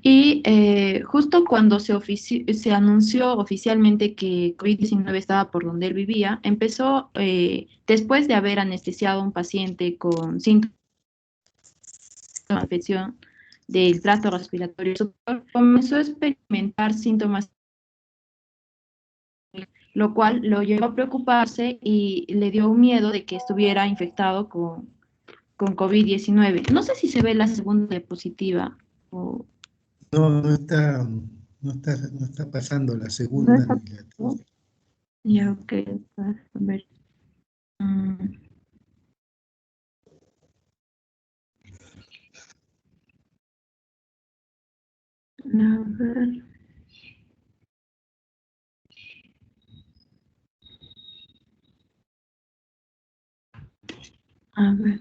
Y justo cuando se anunció oficialmente que COVID-19 estaba por donde él vivía, empezó, después de haber anestesiado a un paciente con síntomas de infección del tracto respiratorio superior, comenzó a experimentar síntomas, lo cual lo llevó a preocuparse y le dio miedo de que estuviera infectado con COVID-19. No sé si se ve la segunda diapositiva o No, no está pasando la no segunda está. ni la tercera. Ya, ok, a ver. Mm, a ver. A ver.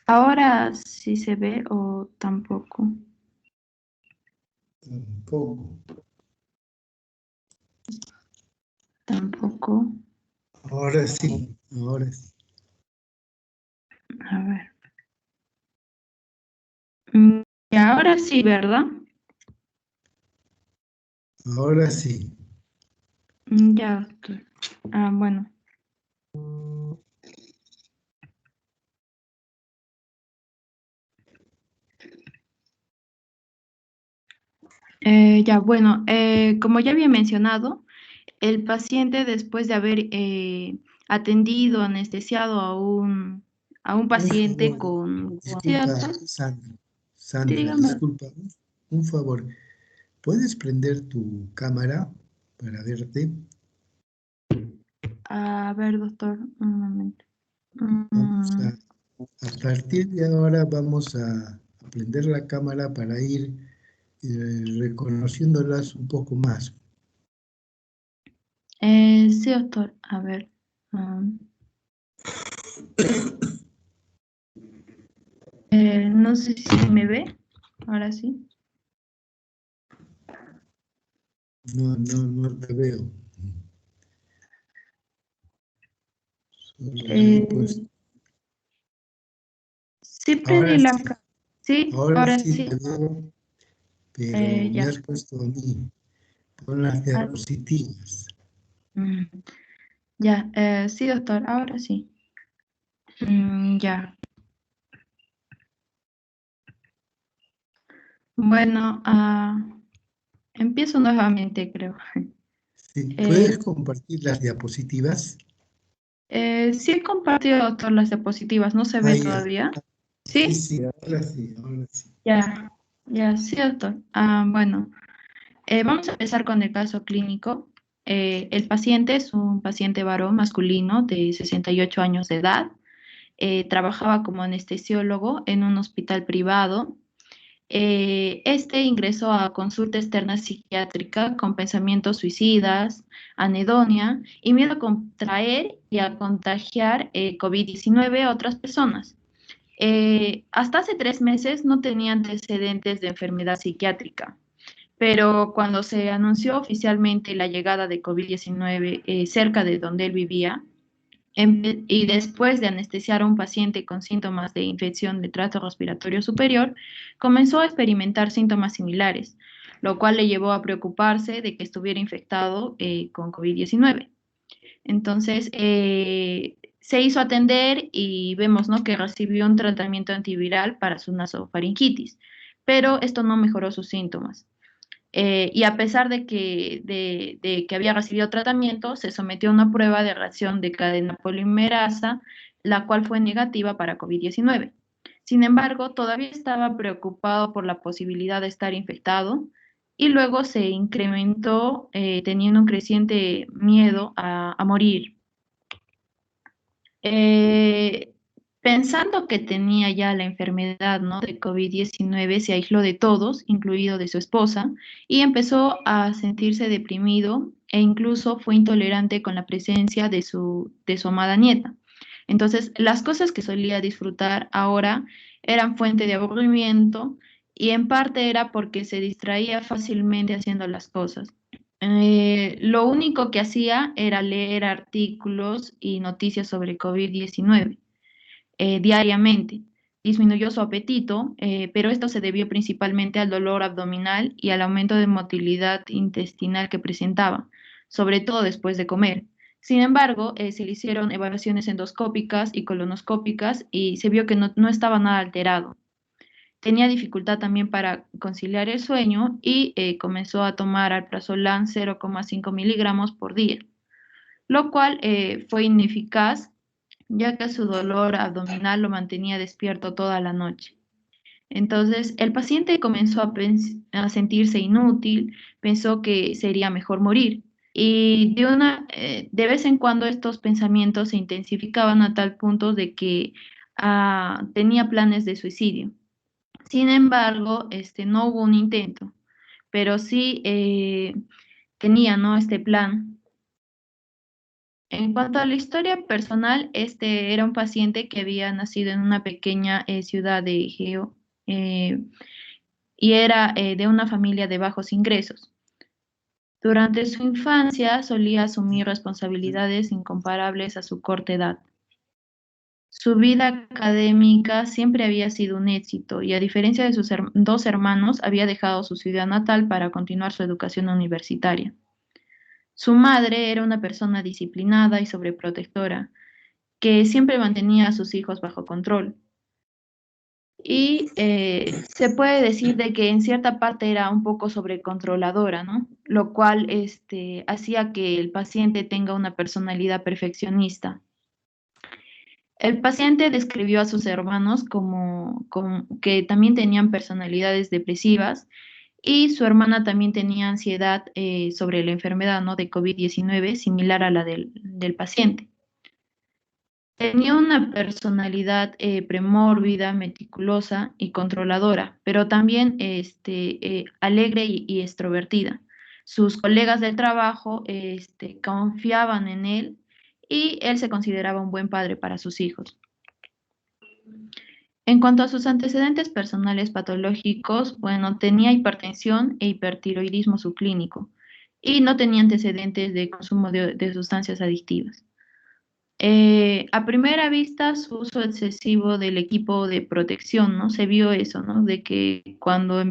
Ahora sí se ve o tampoco. Tampoco. Tampoco. Ahora sí, ahora sí. A ver. Mm, y ahora sí, ¿verdad? Ahora sí. Ya. Bueno. Ya, bueno, como ya había mencionado, el paciente después de haber atendido, anestesiado a un Un paciente favor, con... disculpa, ¿Cierto? Sandra. Sandra, Dígame. disculpa. Un favor. ¿Puedes prender tu cámara para verte? A ver, doctor, un momento. Vamos Mm, a partir de ahora vamos a prender la cámara para ir reconociéndolas un poco más. sí, doctor, a ver. mm, no sé si me ve. Ahora sí. No te veo. Solo le he puesto. Eh, sí, prendí Ahora la sí, cámara. Sí, ahora ahora sí sí. te veo, pero me Ya. has puesto a mí. Pon las Ah, diapositivas. mm, ya, sí, doctor, ahora sí. Ya. Bueno, empiezo nuevamente, creo. Sí, Eh, ¿puedes compartir las diapositivas? sí he compartido, doctor, las diapositivas. ¿No se ve Ya. todavía? Sí, ¿Sí? sí, ahora sí, ahora sí. Ya, ya, sí, doctor. Bueno. Vamos a empezar con el caso clínico. El paciente es un paciente varón masculino de 68 años de edad. Trabajaba como anestesiólogo en un hospital privado. Este ingresó a consulta externa psiquiátrica con pensamientos suicidas, anedonia y miedo a contraer y a contagiar COVID-19 a otras personas. Hasta hace 3 meses no tenía antecedentes de enfermedad psiquiátrica, pero cuando se anunció oficialmente la llegada de COVID-19 cerca de donde él vivía, y después de anestesiar a un paciente con síntomas de infección de tracto respiratorio superior, comenzó a experimentar síntomas similares, lo cual le llevó a preocuparse de que estuviera infectado con COVID-19. Entonces, se hizo atender y vemos, ¿no?, que recibió un tratamiento antiviral para su nasofaringitis, pero esto no mejoró sus síntomas. Y a pesar de que había recibido tratamiento, se sometió a una prueba de reacción de cadena polimerasa, la cual fue negativa para COVID-19. Sin embargo, todavía estaba preocupado por la posibilidad de estar infectado y luego se incrementó teniendo un creciente miedo a morir. Eh, Pensando que tenía ya la enfermedad, ¿no?, de COVID-19, se aisló de todos, incluido de su esposa, y empezó a sentirse deprimido e incluso fue intolerante con la presencia de su amada nieta. Entonces, las cosas que solía disfrutar ahora eran fuente de aburrimiento y en parte era porque se distraía fácilmente haciendo las cosas. Lo único que hacía era leer artículos y noticias sobre COVID-19 diariamente. disminuyó su apetito, pero esto se debió principalmente al dolor abdominal y al aumento de motilidad intestinal que presentaba, sobre todo después de comer. Sin embargo, se le hicieron evaluaciones endoscópicas y colonoscópicas y se vio que no estaba nada alterado. Tenía dificultad también para conciliar el sueño y comenzó a tomar alprazolam 0,5 miligramos por día, lo cual fue ineficaz ya que su dolor abdominal lo mantenía despierto toda la noche. Entonces, el paciente comenzó a sentirse inútil, pensó que sería mejor morir. Y de vez en cuando estos pensamientos se intensificaban a tal punto de que tenía planes de suicidio. Sin embargo, no hubo un intento, pero sí tenía, ¿no?, este plan. En cuanto a la historia personal, este era un paciente que había nacido en una pequeña ciudad de Egeo eh, y era de una familia de bajos ingresos. Durante su infancia solía asumir responsabilidades incomparables a su corta edad. Su vida académica siempre había sido un éxito y a diferencia de sus dos hermanos, había dejado su ciudad natal para continuar su educación universitaria. Su madre era una persona disciplinada y sobreprotectora, que siempre mantenía a sus hijos bajo control. Y se puede decir de que en cierta parte era un poco sobrecontroladora, ¿no? Lo cual hacía que el paciente tenga una personalidad perfeccionista. El paciente describió a sus hermanos como que también tenían personalidades depresivas y su hermana también tenía ansiedad sobre la enfermedad, ¿no?, de COVID-19, similar a la del paciente. Tenía una personalidad premórbida, meticulosa y controladora, pero también alegre y extrovertida. Sus colegas del trabajo confiaban en él y él se consideraba un buen padre para sus hijos. En cuanto a sus antecedentes personales patológicos, bueno, tenía hipertensión e hipertiroidismo subclínico y no tenía antecedentes de consumo de sustancias adictivas. A primera vista, su uso excesivo del equipo de protección, ¿no? Se vio eso, ¿no? De que cuando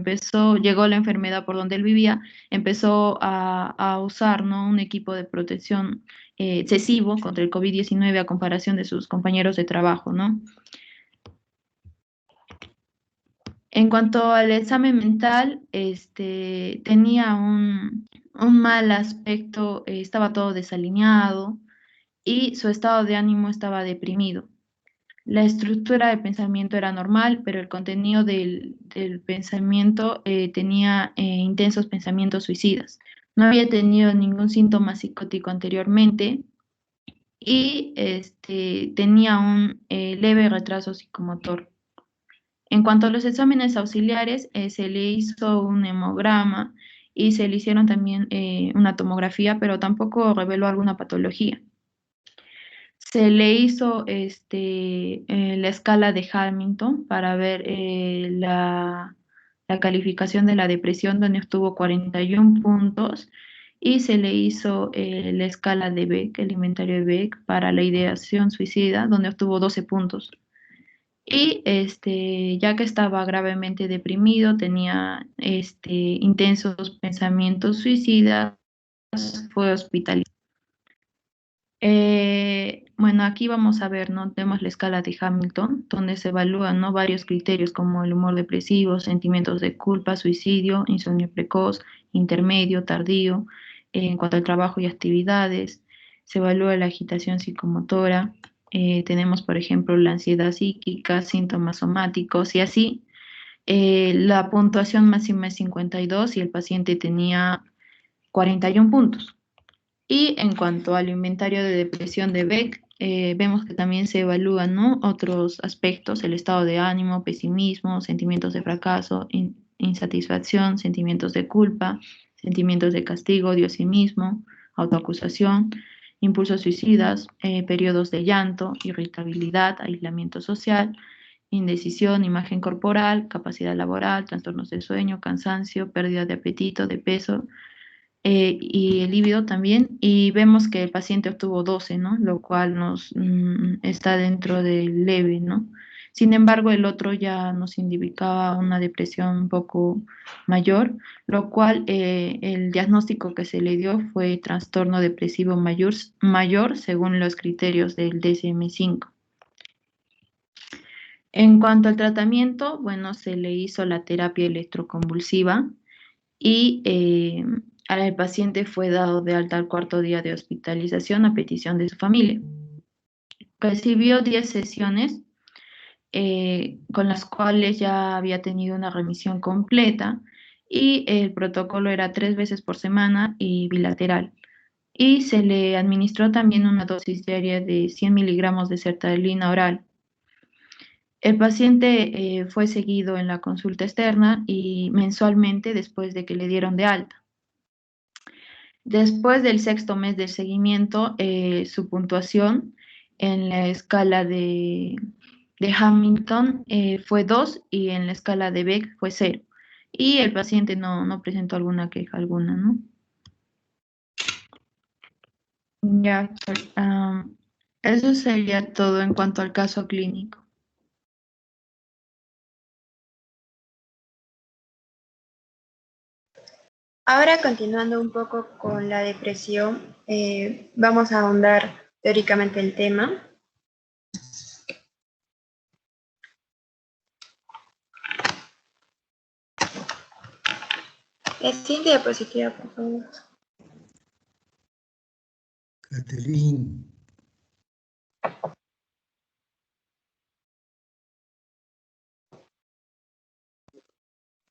llegó la enfermedad por donde él vivía, empezó a usar, ¿no?, un equipo de protección excesivo contra el COVID-19 a comparación de sus compañeros de trabajo, ¿no? En cuanto al examen mental, tenía un mal aspecto, estaba todo desalineado y su estado de ánimo estaba deprimido. La estructura del pensamiento era normal, pero el contenido del pensamiento tenía intensos pensamientos suicidas. No había tenido ningún síntoma psicótico anteriormente y tenía un leve retraso psicomotor. En cuanto a los exámenes auxiliares, se le hizo un hemograma y se le hicieron también una tomografía, pero tampoco reveló alguna patología. Se le hizo la escala de Hamilton para ver la calificación de la depresión, donde obtuvo 41 puntos, y se le hizo la escala de Beck, el inventario de Beck, para la ideación suicida, donde obtuvo 12 puntos. Y ya que estaba gravemente deprimido, tenía intensos pensamientos suicidas, fue hospitalizado. Bueno, aquí vamos a ver, ¿no? Tenemos la escala de Hamilton, donde se evalúan, ¿no?, varios criterios como el humor depresivo, sentimientos de culpa, suicidio, insomnio precoz, intermedio, tardío. En cuanto al trabajo y actividades, se evalúa la agitación psicomotora. Tenemos, por ejemplo, la ansiedad psíquica, síntomas somáticos y así. La puntuación máxima es 52 y el paciente tenía 41 puntos. Y en cuanto al inventario de depresión de Beck, vemos que también se evalúan, ¿no?, otros aspectos: el estado de ánimo, pesimismo, sentimientos de fracaso, insatisfacción, sentimientos de culpa, sentimientos de castigo, odio a sí mismo, autoacusación, impulsos suicidas, periodos de llanto, irritabilidad, aislamiento social, indecisión, imagen corporal, capacidad laboral, trastornos del sueño, cansancio, pérdida de apetito, de peso, y el líbido también, y vemos que el paciente obtuvo 12, ¿no? Lo cual está dentro del leve, ¿no? Sin embargo, el otro ya nos indicaba una depresión un poco mayor, lo cual el diagnóstico que se le dio fue trastorno depresivo mayor según los criterios del DSM-5. En cuanto al tratamiento, bueno, se le hizo la terapia electroconvulsiva y al paciente fue dado de alta al cuarto día de hospitalización a petición de su familia. Recibió 10 sesiones con las cuales ya había tenido una remisión completa y el protocolo era 3 veces por semana y bilateral. Y se le administró también una dosis diaria de 100 miligramos de sertralina oral. El paciente fue seguido en la consulta externa y mensualmente después de que le dieron de alta. Después del 6º mes del seguimiento, su puntuación en la escala de Hamilton fue 2 y en la escala de Beck fue 0. Y el paciente no presentó alguna queja alguna, ¿no? Ya, eso sería todo en cuanto al caso clínico. Ahora, continuando un poco con la depresión, vamos a ahondar teóricamente el tema. Siguiente diapositiva, por favor. Catherine.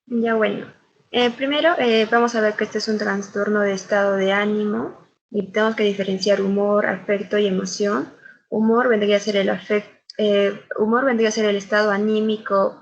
Ya bueno, primero vamos a ver que este es un trastorno de estado de ánimo y tenemos que diferenciar humor, afecto y emoción. Humor vendría a ser humor vendría a ser el estado anímico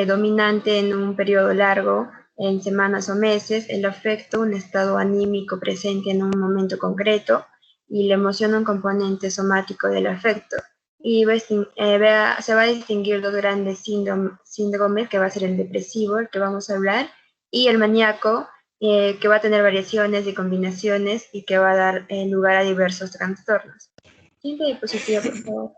dominante en un periodo largo, en semanas o meses. El afecto, un estado anímico presente en un momento concreto, y la emoción, un componente somático del afecto. Y se va a distinguir dos grandes síndromes, que va a ser el depresivo, el que vamos a hablar, y el maníaco, que va a tener variaciones y combinaciones y que va a dar lugar a diversos trastornos. Siguiente diapositiva, por favor.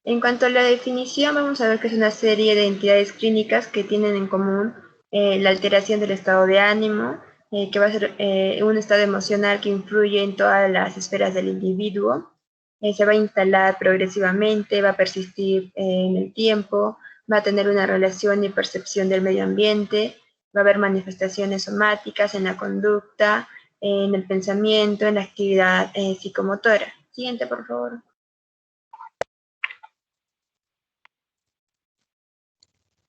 En cuanto a la definición, vamos a ver que es una serie de entidades clínicas que tienen en común la alteración del estado de ánimo, que va a ser un estado emocional que influye en todas las esferas del individuo. Se va a instalar progresivamente, va a persistir en el tiempo, va a tener una relación y percepción del medio ambiente, va a haber manifestaciones somáticas en la conducta, en el pensamiento, en la actividad psicomotora. Siguiente, por favor.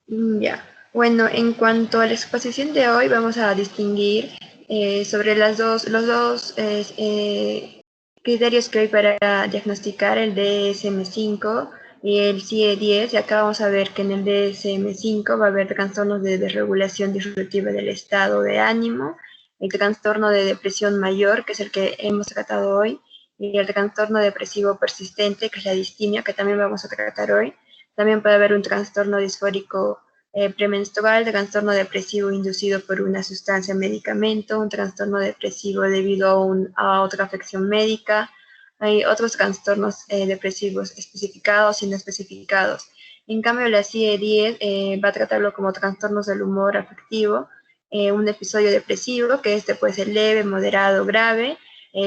Ya, bueno, en cuanto a la exposición de hoy, vamos a distinguir sobre los dos criterios que hay para diagnosticar el DSM-5 y el CIE-10, y acá vamos a ver que en el DSM-5 va a haber trastornos de desregulación disruptiva del estado de ánimo, el trastorno de depresión mayor, que es el que hemos tratado hoy, y el trastorno depresivo persistente, que es la distimia, que también vamos a tratar hoy. También puede haber un trastorno disfórico premenstrual, trastorno depresivo inducido por una sustancia o medicamento, un trastorno depresivo debido a otra afección médica. Hay otros trastornos depresivos especificados y no especificados. En cambio, la CIE-10 va a tratarlo como trastornos del humor afectivo, un episodio depresivo, que puede ser leve, moderado, grave,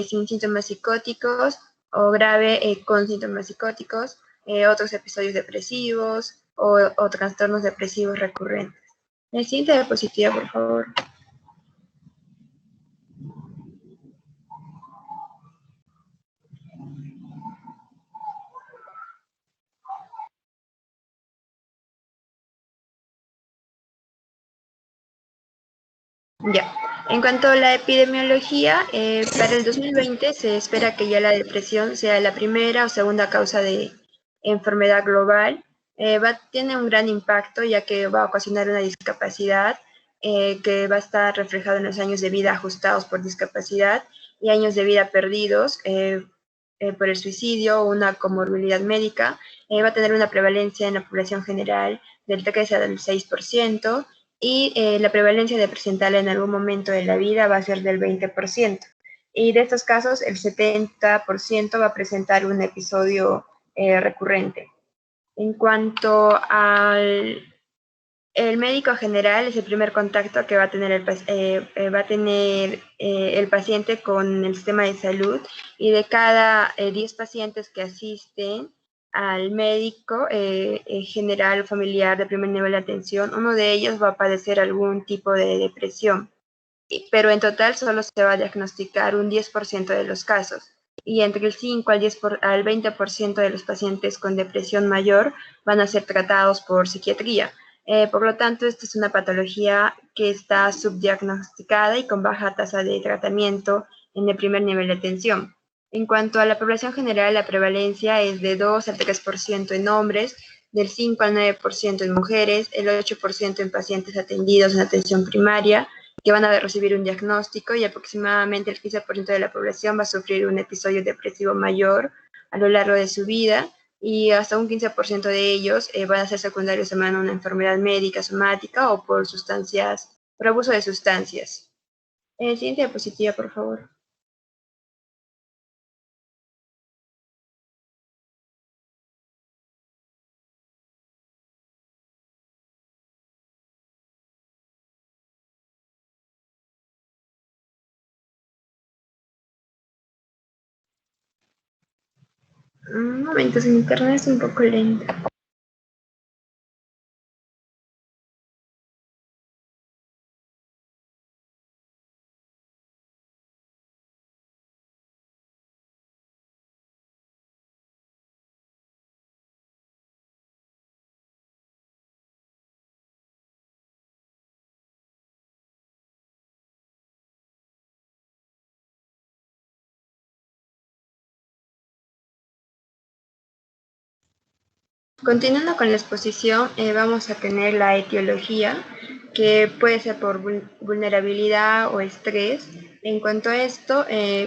sin síntomas psicóticos, o grave con síntomas psicóticos, otros episodios depresivos o trastornos depresivos recurrentes. La siguiente diapositiva, por favor. Ya, en cuanto a la epidemiología, para el 2020 se espera que ya la depresión sea la primera o segunda causa de enfermedad global. Tiene un gran impacto, ya que va a ocasionar una discapacidad que va a estar reflejado en los años de vida ajustados por discapacidad y años de vida perdidos por el suicidio o una comorbilidad médica. Va a tener una prevalencia en la población general del 13 al 6%, y la prevalencia de presentarla en algún momento de la vida va a ser del 20%. y de estos casos el 70% va a presentar un episodio recurrente. En cuanto al el médico general, es el primer contacto que va a tener el paciente con el sistema de salud, y de cada 10 pacientes que asisten al médico general familiar de primer nivel de atención, uno de ellos va a padecer algún tipo de depresión, pero en total solo se va a diagnosticar un 10% de los casos, y entre el 5 al 20% de los pacientes con depresión mayor van a ser tratados por psiquiatría. Por lo tanto, esta es una patología que está subdiagnosticada y con baja tasa de tratamiento en el primer nivel de atención. En cuanto a la población general, la prevalencia es de 2 al 3% en hombres, del 5 al 9% en mujeres, el 8% en pacientes atendidos en atención primaria, que van a recibir un diagnóstico, y aproximadamente el 15% de la población va a sufrir un episodio depresivo mayor a lo largo de su vida, y hasta un 15% de ellos van a ser secundarios a una enfermedad médica, somática o por abuso de sustancias. Siguiente diapositiva, por favor. Un momento, su internet es un poco lento. Continuando con la exposición, vamos a tener la etiología, que puede ser por vulnerabilidad o estrés. En cuanto a esto,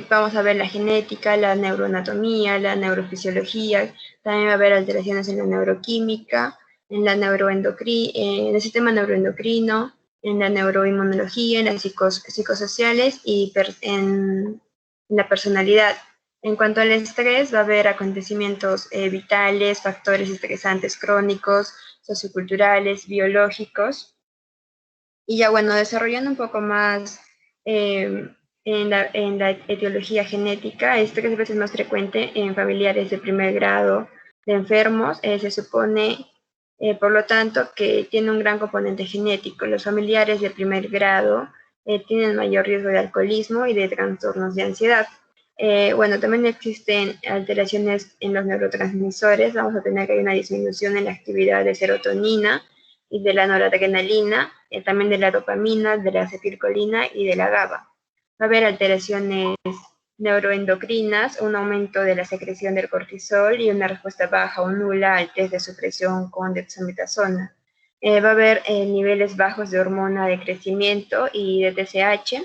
vamos a ver la genética, la neuroanatomía, la neurofisiología. También va a haber alteraciones en la neuroquímica, en la en el sistema neuroendocrino, en la neuroinmunología, en las psicosociales y en la personalidad. En cuanto al estrés, va a haber acontecimientos vitales, factores estresantes crónicos, socioculturales, biológicos. Y ya bueno, desarrollando un poco más en la etiología genética, es 3 veces más frecuente en familiares de primer grado de enfermos. Se supone, por lo tanto, que tiene un gran componente genético. Los familiares de primer grado tienen mayor riesgo de alcoholismo y de trastornos de ansiedad. Bueno, también existen alteraciones en los neurotransmisores. Vamos a tener que hay una disminución en la actividad de serotonina y de la noradrenalina, también de la dopamina, de la acetilcolina y de la GABA. Va a haber alteraciones neuroendocrinas, un aumento de la secreción del cortisol y una respuesta baja o nula al test de supresión con dexametasona. Va a haber niveles bajos de hormona de crecimiento y de TSH.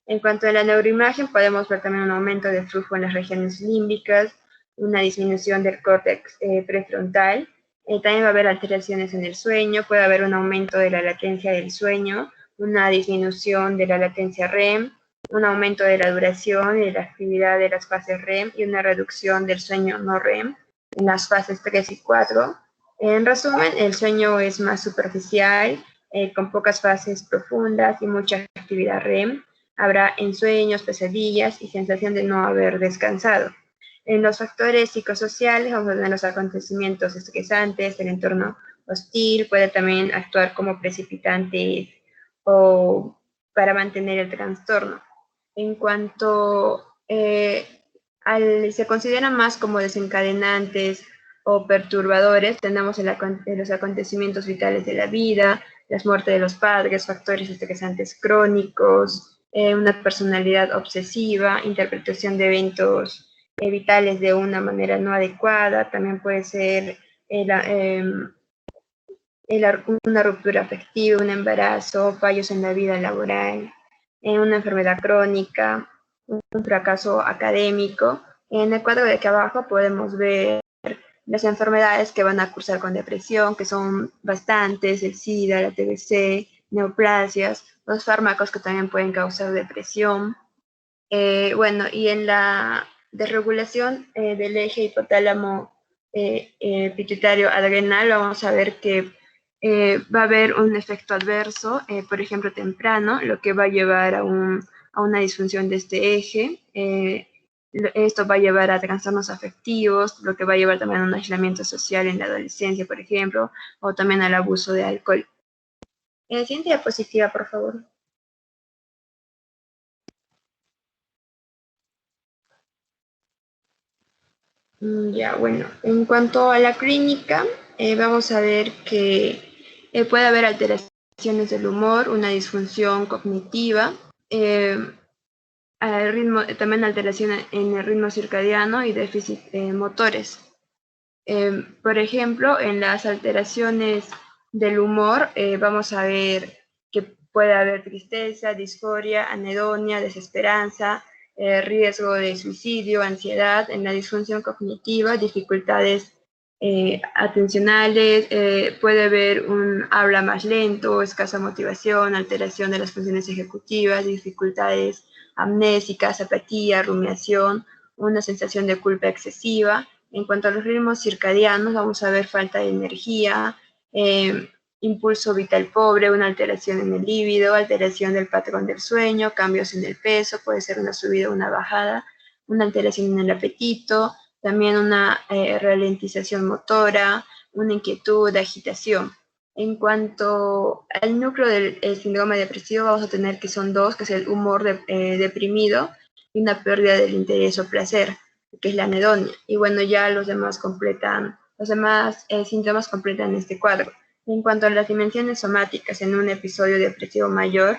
En cuanto a la neuroimagen, podemos ver también un aumento de flujo en las regiones límbicas, una disminución del córtex prefrontal. También va a haber alteraciones en el sueño, puede haber un aumento de la latencia del sueño, una disminución de la latencia REM, un aumento de la duración y de la actividad de las fases REM y una reducción del sueño no REM en las fases 3 y 4. En resumen, el sueño es más superficial, con pocas fases profundas y mucha actividad REM. Habrá ensueños, pesadillas y sensación de no haber descansado. En los factores psicosociales vamos a tener los acontecimientos estresantes, el entorno hostil, puede también actuar como precipitante o para mantener el trastorno. En cuanto se consideran más como desencadenantes o perturbadores, tenemos los acontecimientos vitales de la vida, las muertes de los padres, factores estresantes crónicos, una personalidad obsesiva, interpretación de eventos vitales de una manera no adecuada, también puede ser una ruptura afectiva, un embarazo, fallos en la vida laboral, una enfermedad crónica, un fracaso académico. En el cuadro de aquí abajo podemos ver las enfermedades que van a cursar con depresión, que son bastantes: el SIDA, la TBC, neoplasias, los fármacos que también pueden causar depresión, Bueno, y en la desregulación del eje hipotálamo pituitario adrenal, vamos a ver que va a haber un efecto adverso, por ejemplo, temprano, lo que va a llevar a una disfunción de este eje. Esto va a llevar a trastornos afectivos, lo que va a llevar también a un aislamiento social en la adolescencia, por ejemplo, o también al abuso de alcohol. Siguiente diapositiva, por favor. Ya, bueno, en cuanto a la clínica, vamos a ver que puede haber alteraciones del humor, una disfunción cognitiva, al ritmo, también alteración en el ritmo circadiano y déficit motores. Por ejemplo, en las alteraciones del humor, vamos a ver que puede haber tristeza, disforia, anedonia, desesperanza, riesgo de suicidio, ansiedad. En la disfunción cognitiva, dificultades atencionales, puede haber un habla más lento, escasa motivación, alteración de las funciones ejecutivas, dificultades amnésicas, apatía, rumiación, una sensación de culpa excesiva. En cuanto a los ritmos circadianos, vamos a ver falta de energía, impulso vital pobre, una alteración en el líbido, alteración del patrón del sueño, cambios en el peso, puede ser una subida o una bajada, una alteración en el apetito, también una ralentización motora, una inquietud, agitación. En cuanto al núcleo del síndrome depresivo, vamos a tener que son dos, que es el humor deprimido y una pérdida del interés o placer, que es la anedonia. Y bueno, ya los demás síntomas completan este cuadro. En cuanto a las dimensiones somáticas en un episodio depresivo mayor,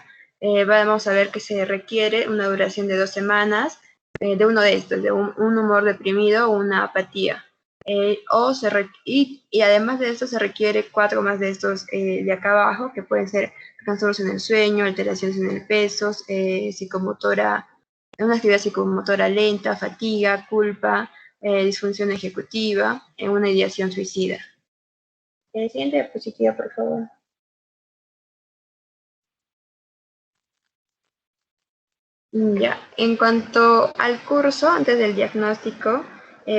vamos a ver que se requiere una duración de 2 semanas de uno de estos, de un humor deprimido o una apatía. Y además de esto se requiere 4 más de estos de acá abajo, que pueden ser trastornos en el sueño, alteraciones en el peso, psicomotora, una actividad psicomotora lenta, fatiga, culpa, disfunción ejecutiva, una ideación suicida. Siguiente diapositiva, por favor. Ya, en cuanto al curso, antes del diagnóstico,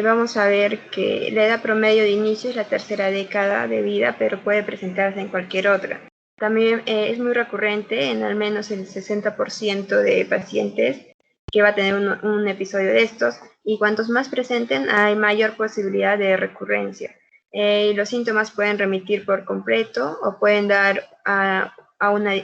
vamos a ver que la edad promedio de inicio es la tercera década de vida, pero puede presentarse en cualquier otra. También es muy recurrente en al menos el 60% de pacientes que va a tener un episodio de estos, y cuantos más presenten, hay mayor posibilidad de recurrencia. Los síntomas pueden remitir por completo o pueden dar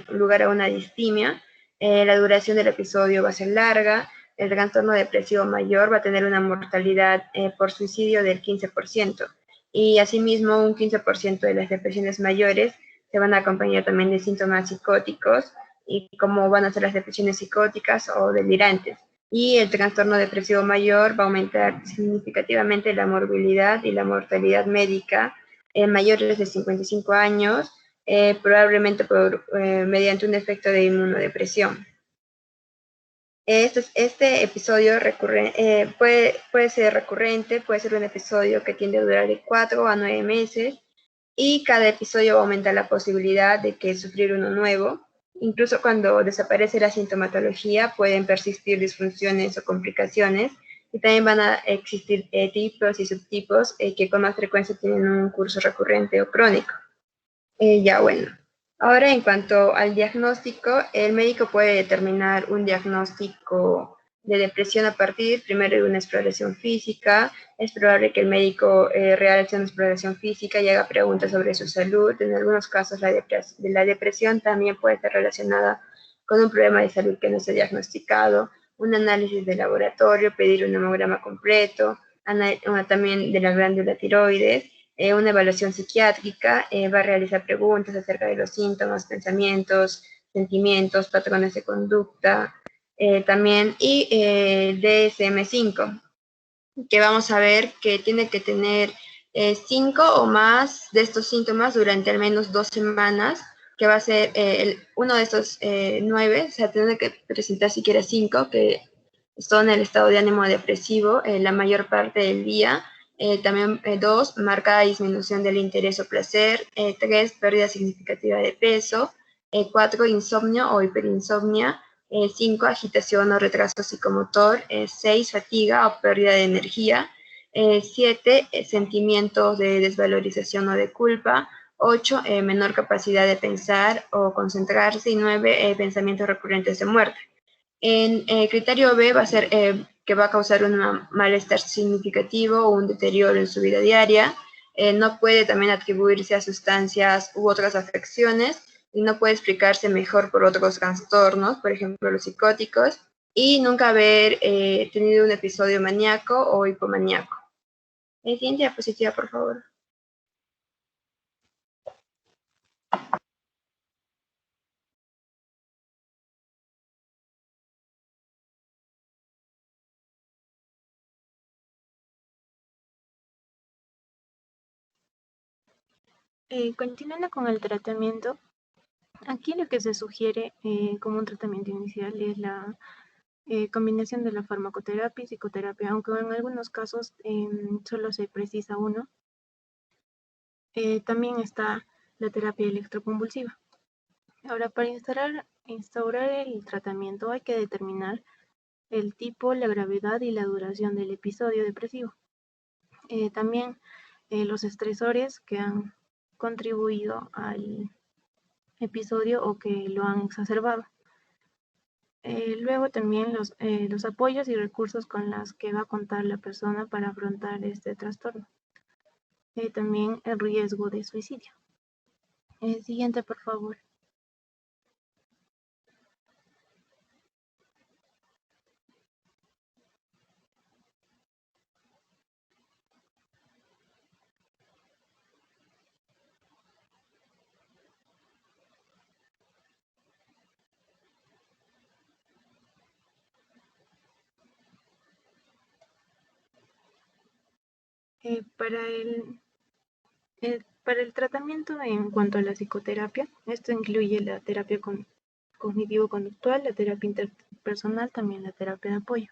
lugar a una distimia. La duración del episodio va a ser larga. El trastorno depresivo mayor va a tener una mortalidad por suicidio del 15%. Y asimismo, un 15% de las depresiones mayores se van a acompañar también de síntomas psicóticos, y cómo van a ser las depresiones psicóticas o delirantes. Y el trastorno depresivo mayor va a aumentar significativamente la morbilidad y la mortalidad médica en mayores de 55 años, probablemente mediante un efecto de inmunodepresión. Este episodio puede ser recurrente, puede ser un episodio que tiende a durar de 4 a 9 meses, y cada episodio aumenta la posibilidad de que sufrir uno nuevo. Incluso cuando desaparece la sintomatología, pueden persistir disfunciones o complicaciones, y también van a existir tipos y subtipos que con más frecuencia tienen un curso recurrente o crónico. Ya, bueno. Ahora, en cuanto al diagnóstico, el médico puede determinar un diagnóstico de depresión a partir primero de una exploración física. Es probable que el médico realice una exploración física y haga preguntas sobre su salud. En algunos casos, la depresión también puede estar relacionada con un problema de salud que no se ha diagnosticado. Un análisis de laboratorio, pedir un hemograma completo, también de la glándula tiroides. Una evaluación psiquiátrica, va a realizar preguntas acerca de los síntomas, pensamientos, sentimientos, patrones de conducta, también, y DSM-5, que vamos a ver que tiene que tener 5 o más de estos síntomas durante al menos 2 semanas, que va a ser uno de estos 9, o sea, tiene que presentar siquiera 5, que son el estado de ánimo depresivo la mayor parte del día. También 2, marcada disminución del interés o placer. 3, pérdida significativa de peso. 4, insomnio o hiperinsomnia. 5, agitación o retraso psicomotor. 6, fatiga o pérdida de energía. 7, sentimientos de desvalorización o de culpa. 8, menor capacidad de pensar o concentrarse. Y 9, pensamientos recurrentes de muerte. En criterio B va a ser que va a causar un malestar significativo o un deterioro en su vida diaria. No puede también atribuirse a sustancias u otras afecciones y no puede explicarse mejor por otros trastornos, por ejemplo los psicóticos, y nunca haber tenido un episodio maníaco o hipomaníaco. Siguiente diapositiva, por favor. Continuando con el tratamiento, aquí lo que se sugiere como un tratamiento inicial es la combinación de la farmacoterapia y psicoterapia, aunque en algunos casos solo se precisa uno. También está la terapia electroconvulsiva. Ahora, para instaurar el tratamiento hay que determinar el tipo, la gravedad y la duración del episodio depresivo. También los estresores que han contribuido al episodio o que lo han exacerbado. Luego también los apoyos y recursos con los que va a contar la persona para afrontar este trastorno. También el riesgo de suicidio. Siguiente, por favor. Para el tratamiento en cuanto a la psicoterapia, esto incluye la terapia cognitivo-conductual, la terapia interpersonal, también la terapia de apoyo.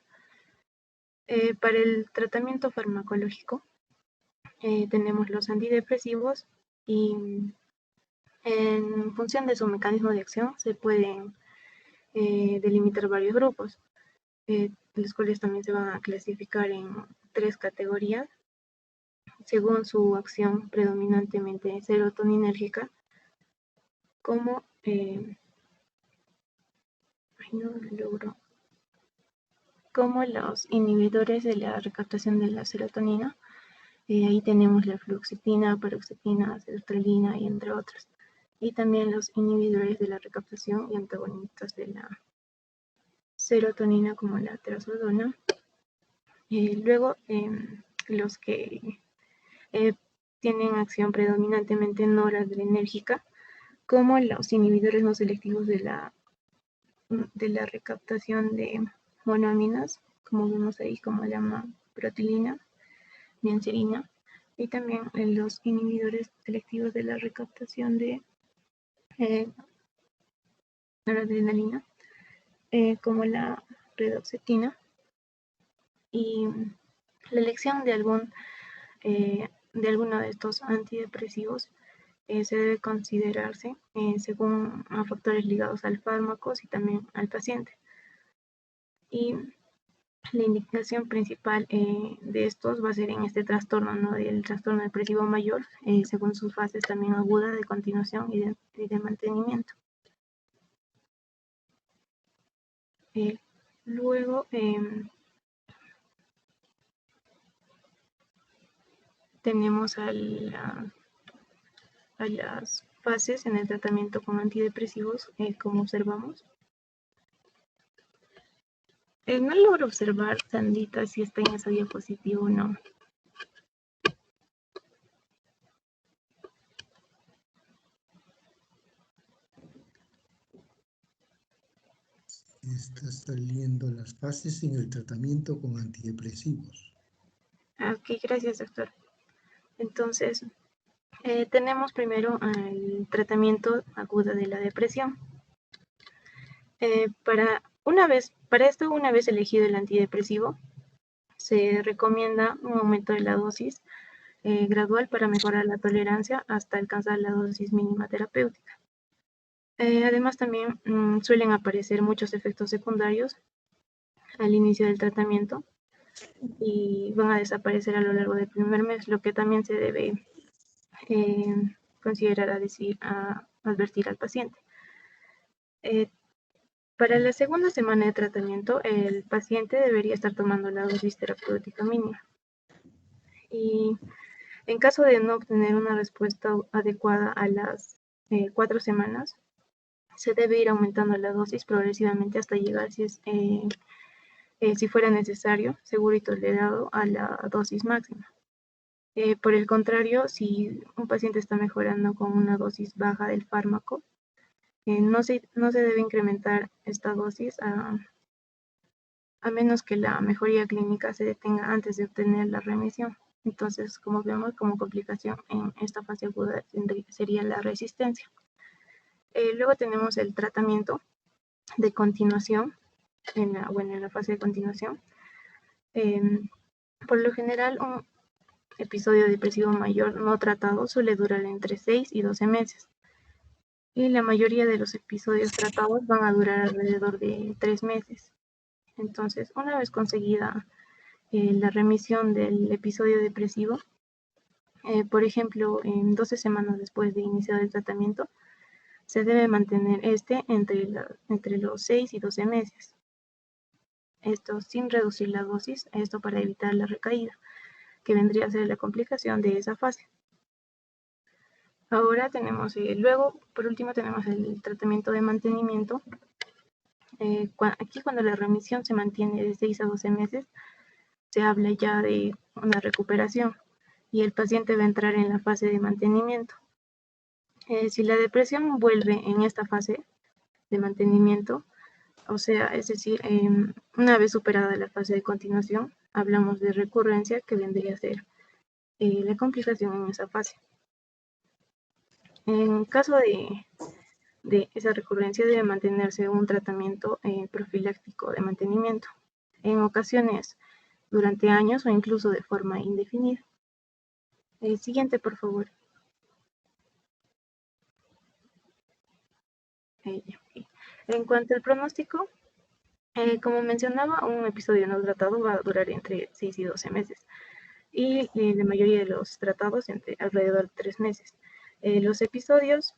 Para el tratamiento farmacológico, tenemos los antidepresivos y en función de su mecanismo de acción se pueden delimitar varios grupos, los cuales también se van a clasificar en 3 categorías según su acción predominantemente serotoninérgica, como como los inhibidores de la recaptación de la serotonina. Ahí tenemos la fluoxetina, paroxetina, sertralina y entre otros. Y también los inhibidores de la recaptación y antagonistas de la serotonina como la trazodona. Luego, los que tienen acción predominantemente noradrenérgica, como los inhibidores no selectivos de la recaptación de monoaminas, como vemos ahí, como la protilina, niacinamida, y también los inhibidores selectivos de la recaptación de noradrenalina, como la redoxetina. Y la elección de alguno de estos antidepresivos se debe considerarse según factores ligados al fármaco y también al paciente. Y la indicación principal de estos va a ser en este trastorno, ¿no? El trastorno depresivo mayor, según sus fases también agudas de continuación y de mantenimiento. Luego tenemos a las fases en el tratamiento con antidepresivos, como observamos. No logro observar, Sandita, si está en esa diapositiva o no. Está saliendo las fases en el tratamiento con antidepresivos. Ok, gracias, doctor. Entonces, tenemos primero el tratamiento agudo de la depresión. Para esto, una vez elegido el antidepresivo, se recomienda un aumento de la dosis gradual para mejorar la tolerancia hasta alcanzar la dosis mínima terapéutica. Además, también suelen aparecer muchos efectos secundarios al inicio del tratamiento y van a desaparecer a lo largo del primer mes, lo que también se debe considerar a advertir al paciente. Para la segunda semana de tratamiento, el paciente debería estar tomando la dosis terapéutica mínima. Y en caso de no obtener una respuesta adecuada a las 4 semanas, se debe ir aumentando la dosis progresivamente hasta llegar, si fuera necesario, seguro y tolerado, a la dosis máxima. Por el contrario, si un paciente está mejorando con una dosis baja del fármaco, no se debe incrementar esta dosis a menos que la mejoría clínica se detenga antes de obtener la remisión. Entonces, como vemos, como complicación en esta fase aguda sería la resistencia. Luego tenemos el tratamiento de continuación, en la fase de continuación. Por lo general, un episodio depresivo mayor no tratado suele durar entre 6 y 12 meses. Y la mayoría de los episodios tratados van a durar alrededor de 3 meses. Entonces, una vez conseguida la remisión del episodio depresivo, por ejemplo, en 12 semanas después de iniciar el tratamiento, se debe mantener entre los 6 y 12 meses. Esto sin reducir la dosis, esto para evitar la recaída, que vendría a ser la complicación de esa fase. Ahora tenemos, luego, por último, tenemos el tratamiento de mantenimiento. Aquí cuando la remisión se mantiene de 6 a 12 meses, se habla ya de una recuperación y el paciente va a entrar en la fase de mantenimiento. Si la depresión vuelve en esta fase de mantenimiento, o sea, es decir, una vez superada la fase de continuación, hablamos de recurrencia, que vendría a ser la complicación en esa fase. En caso de esa recurrencia, debe mantenerse un tratamiento profiláctico de mantenimiento, en ocasiones durante años o incluso de forma indefinida. El siguiente, por favor. En cuanto al pronóstico, como mencionaba, un episodio no tratado va a durar entre 6 y 12 meses y la mayoría de los tratados alrededor de 3 meses. Los episodios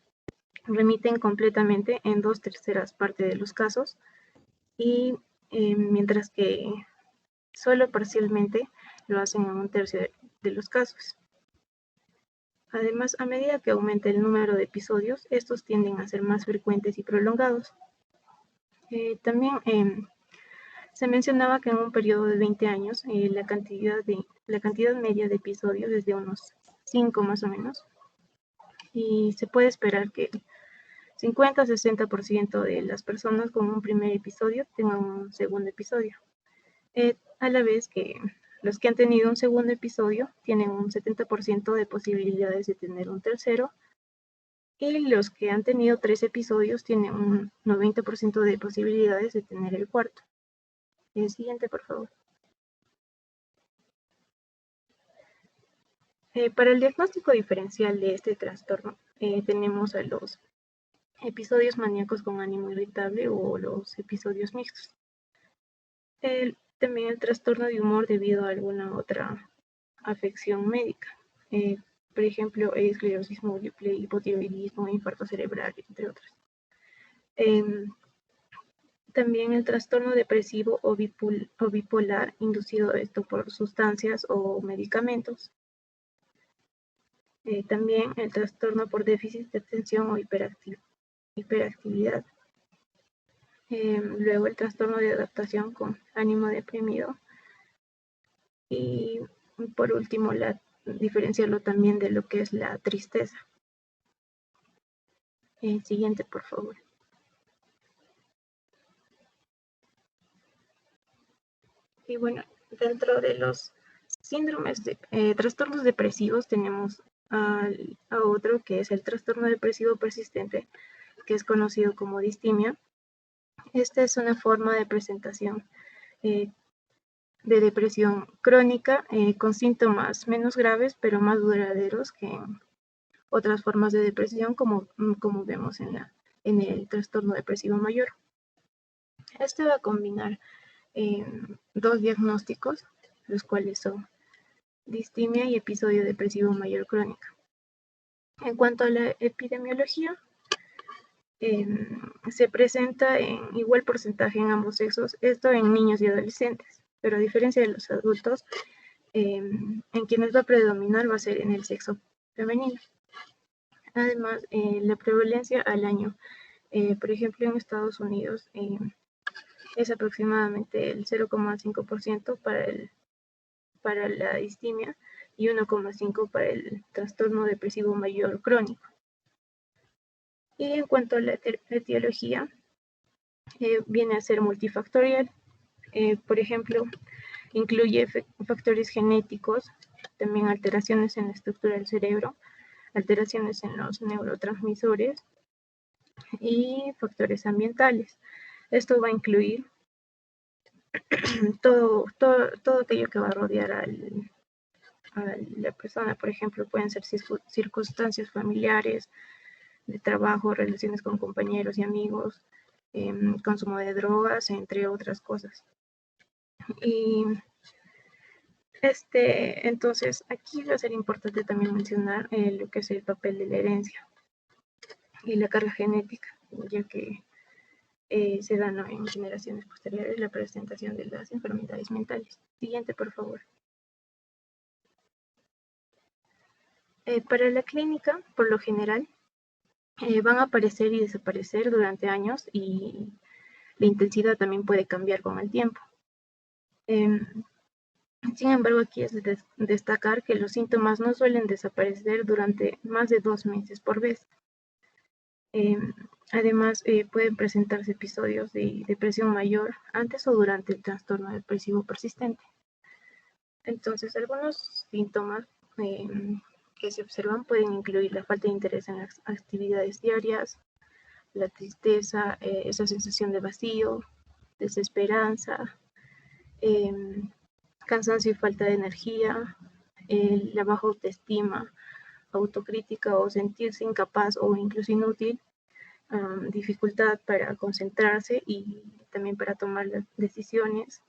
remiten completamente en 2/3 partes de los casos y mientras que solo parcialmente lo hacen en 1/3 de los casos. Además, a medida que aumenta el número de episodios, estos tienden a ser más frecuentes y prolongados. También se mencionaba que en un periodo de 20 años la cantidad media de episodios es de unos 5 más o menos, y se puede esperar que 50-60% de las personas con un primer episodio tengan un segundo episodio, a la vez que los que han tenido un segundo episodio tienen un 70% de posibilidades de tener un tercero, y los que han tenido 3 episodios tienen un 90% de posibilidades de tener el cuarto. El siguiente, por favor. Para el diagnóstico diferencial de este trastorno, tenemos a los episodios maníacos con ánimo irritable o los episodios mixtos. También el trastorno de humor debido a alguna otra afección médica. Por ejemplo, esclerosis múltiple, hipotiroidismo, infarto cerebral, entre otras. También el trastorno depresivo o bipolar, inducido esto por sustancias o medicamentos. También el trastorno por déficit de atención o hiperactividad. Luego el trastorno de adaptación con ánimo deprimido. Y por último, diferenciarlo también de lo que es la tristeza. Siguiente, por favor. Y bueno, dentro de los síndromes de trastornos depresivos tenemos a otro que es el trastorno depresivo persistente, que es conocido como distimia. Esta es una forma de presentación de depresión crónica con síntomas menos graves pero más duraderos que en otras formas de depresión como vemos en la en el trastorno depresivo mayor. Este va a combinar dos diagnósticos, los cuales son distimia y episodio depresivo mayor crónica. En cuanto a la epidemiología, se presenta en igual porcentaje en ambos sexos, esto en niños y adolescentes, pero a diferencia de los adultos, en quienes va a predominar va a ser en el sexo femenino. Además, la prevalencia al año, por ejemplo, en Estados Unidos, es aproximadamente el 0,5% para la distimia y 1,5% para el trastorno depresivo mayor crónico. Y en cuanto a la etiología, viene a ser multifactorial. Por ejemplo, incluye factores genéticos, también alteraciones en la estructura del cerebro, alteraciones en los neurotransmisores y factores ambientales. Esto va a incluir todo aquello que va a rodear a la persona. Por ejemplo, pueden ser circunstancias familiares, de trabajo, relaciones con compañeros y amigos, consumo de drogas, entre otras cosas. Y entonces aquí va a ser importante también mencionar lo que es el papel de la herencia y la carga genética, ya que se dan en generaciones posteriores la presentación de las enfermedades mentales. Siguiente, por favor. Para la clínica, por lo general, van a aparecer y desaparecer durante años y la intensidad también puede cambiar con el tiempo. Sin embargo, aquí es de destacar que los síntomas no suelen desaparecer durante más de 2 meses por vez. Además, pueden presentarse episodios de depresión mayor antes o durante el trastorno depresivo persistente. Entonces, algunos síntomas que se observan pueden incluir la falta de interés en las actividades diarias, la tristeza, esa sensación de vacío, desesperanza, cansancio y falta de energía, la baja autoestima, autocrítica o sentirse incapaz o incluso inútil, dificultad para concentrarse y también para tomar las decisiones,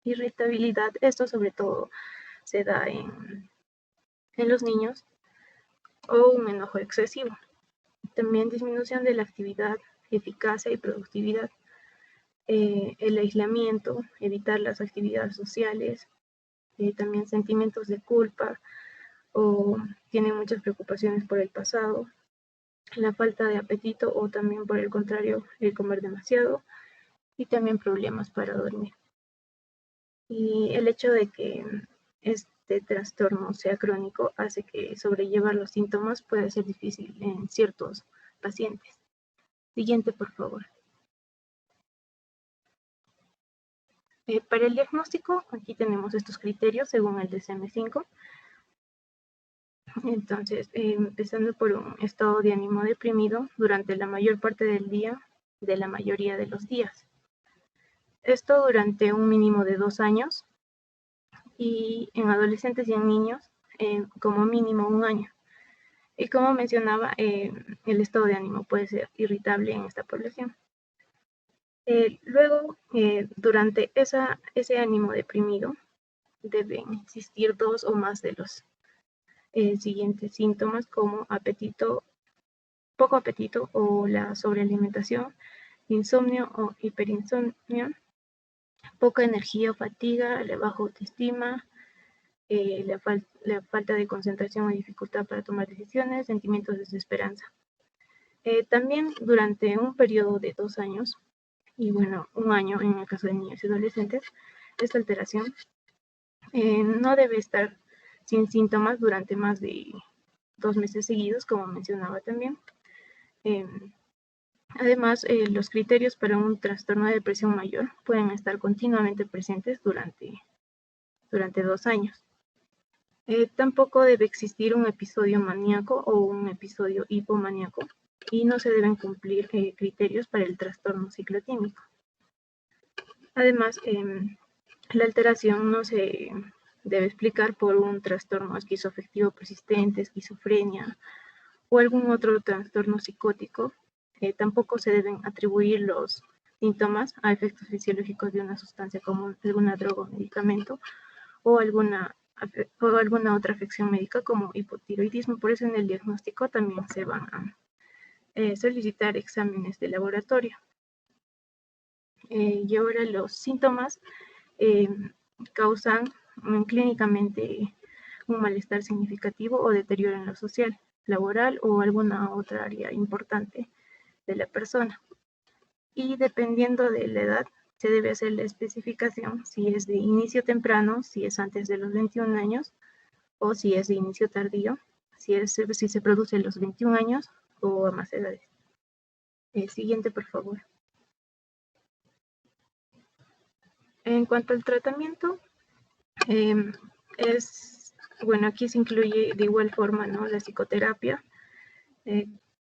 irritabilidad. Esto sobre todo se da en los niños, o un enojo excesivo. También disminución de la actividad, eficacia y productividad. El aislamiento, evitar las actividades sociales, también sentimientos de culpa o tienen muchas preocupaciones por el pasado, la falta de apetito o también por el contrario el comer demasiado y también problemas para dormir. Y el hecho de que este trastorno sea crónico hace que sobrellevar los síntomas puede ser difícil en ciertos pacientes. Siguiente, por favor. Para el diagnóstico, aquí tenemos estos criterios según el DSM-5. Entonces, empezando por un estado de ánimo deprimido durante la mayor parte del día, de la mayoría de los días. Esto durante un mínimo de 2 años y en adolescentes y en niños como mínimo 1 año. Y como mencionaba, el estado de ánimo puede ser irritable en esta población. Luego, durante ese ánimo deprimido, deben existir 2 o más de los siguientes síntomas como poco apetito o la sobrealimentación, insomnio o hiperinsomnio, poca energía o fatiga, la baja autoestima, la falta de concentración o dificultad para tomar decisiones, sentimientos de desesperanza. También durante un periodo de 2 años, y bueno, 1 año en el caso de niños y adolescentes, esta alteración no debe estar sin síntomas durante más de 2 meses seguidos, como mencionaba también. Además, los criterios para un trastorno de depresión mayor pueden estar continuamente presentes durante 2 años. Tampoco debe existir un episodio maníaco o un episodio hipomaníaco y no se deben cumplir criterios para el trastorno ciclotímico. Además, la alteración no se debe explicar por un trastorno esquizoafectivo persistente, esquizofrenia o algún otro trastorno psicótico Tampoco se deben atribuir los síntomas a efectos fisiológicos de una sustancia como alguna droga o medicamento o alguna otra afección médica como hipotiroidismo. Por eso en el diagnóstico también se van a solicitar exámenes de laboratorio. Y ahora los síntomas causan clínicamente un malestar significativo o deterioro en lo social, laboral o alguna otra área importante de la persona. Y dependiendo de la edad, se debe hacer la especificación si es de inicio temprano, si es antes de los 21 años, o si es de inicio tardío, si se produce a los 21 años o a más edades. Siguiente, por favor. En cuanto al tratamiento, bueno, aquí se incluye de igual forma, ¿no?, la psicoterapia,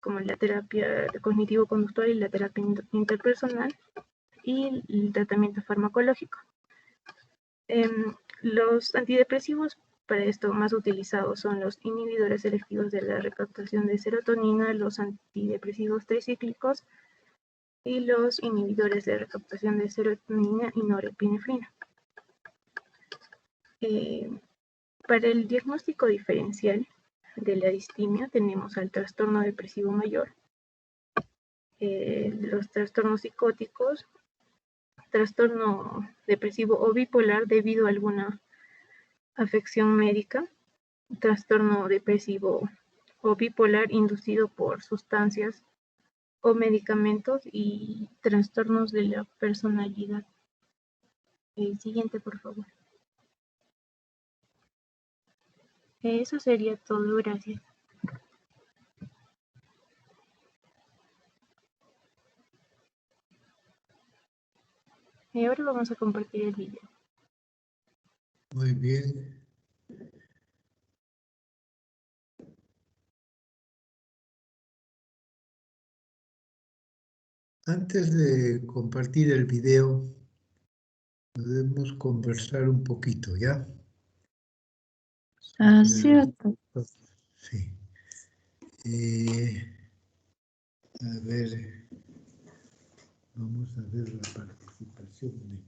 como la terapia cognitivo-conductual y la terapia interpersonal, y el tratamiento farmacológico. Los antidepresivos para esto más utilizados son los inhibidores selectivos de la recaptación de serotonina, los antidepresivos tricíclicos y los inhibidores de recaptación de serotonina y norepinefrina. Para el diagnóstico diferencial de la distimia tenemos al trastorno depresivo mayor, los trastornos psicóticos, trastorno depresivo o bipolar debido a alguna afección médica, trastorno depresivo o bipolar inducido por sustancias o medicamentos y trastornos de la personalidad. Siguiente, por favor. Eso sería todo, gracias. Y ahora vamos a compartir el video. Muy bien. Antes de compartir el video, podemos conversar un poquito, ¿ya? Cierto. Sí. A ver, vamos a ver la participación de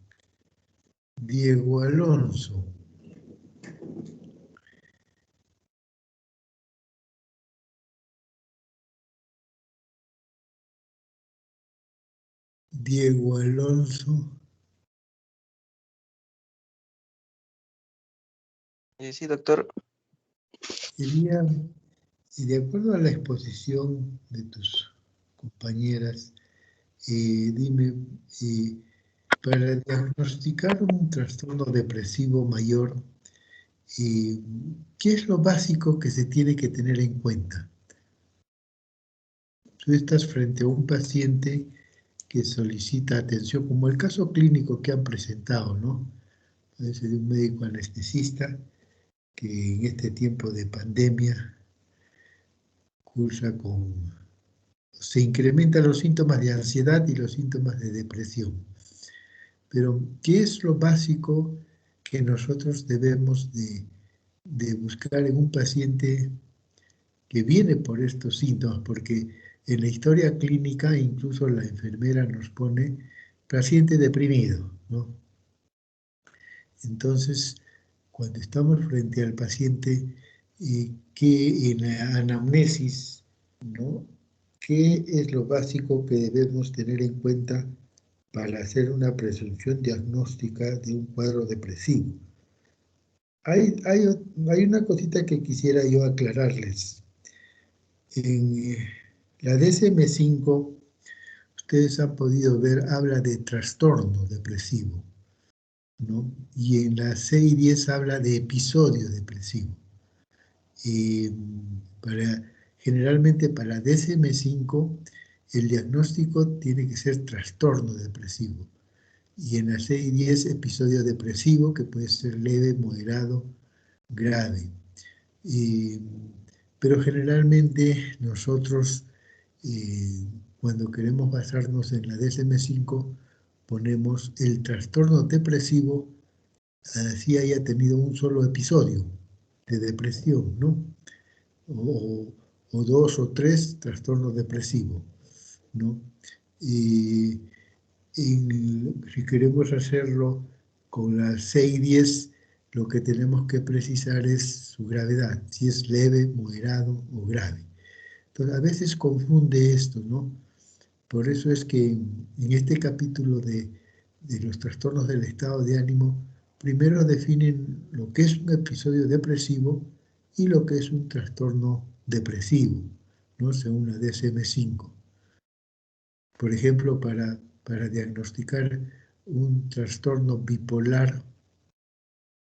Diego Alonso. Diego Alonso. Sí, doctor. Quería, y de acuerdo a la exposición de tus compañeras, dime, para diagnosticar un trastorno depresivo mayor, ¿qué es lo básico que se tiene que tener en cuenta? Tú estás frente a un paciente que solicita atención, como el caso clínico que han presentado, ¿no? Es de un médico anestesista que en este tiempo de pandemia se incrementan los síntomas de ansiedad y los síntomas de depresión. Pero, ¿qué es lo básico que nosotros debemos de buscar en un paciente que viene por estos síntomas? Porque en la historia clínica incluso la enfermera nos pone paciente deprimido, ¿no? Entonces, cuando estamos frente al paciente, que en la anamnesis, ¿no?, ¿qué es lo básico que debemos tener en cuenta para hacer una presunción diagnóstica de un cuadro depresivo? Hay una cosita que quisiera yo aclararles. En la DSM-5, ustedes han podido ver, habla de trastorno depresivo, ¿no? Y en la CI-10 habla de episodio depresivo. Generalmente para DSM-5 el diagnóstico tiene que ser trastorno depresivo. Y en la CI-10 episodio depresivo, que puede ser leve, moderado, grave. Pero generalmente nosotros, cuando queremos basarnos en la DSM-5, ponemos el trastorno depresivo, así haya tenido un solo episodio de depresión, ¿no? O 2 o 3 trastornos depresivos. ¿no? Y si queremos hacerlo con la 6-10, lo que tenemos que precisar es su gravedad, si es leve, moderado o grave. Entonces, a veces confunde esto, ¿no? Por eso es que en este capítulo de los trastornos del estado de ánimo, primero definen lo que es un episodio depresivo y lo que es un trastorno depresivo, ¿no? Según la DSM-5. Por ejemplo, para diagnosticar un trastorno bipolar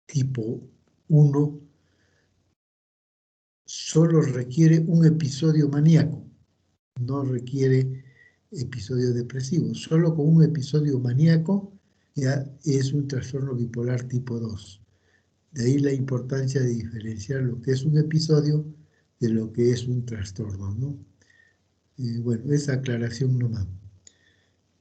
tipo 1, solo requiere un episodio maníaco, no requiere episodio depresivo. Solo con un episodio maníaco ya es un trastorno bipolar tipo 2. De ahí la importancia de diferenciar lo que es un episodio de lo que es un trastorno, ¿no? Bueno, esa aclaración nomás.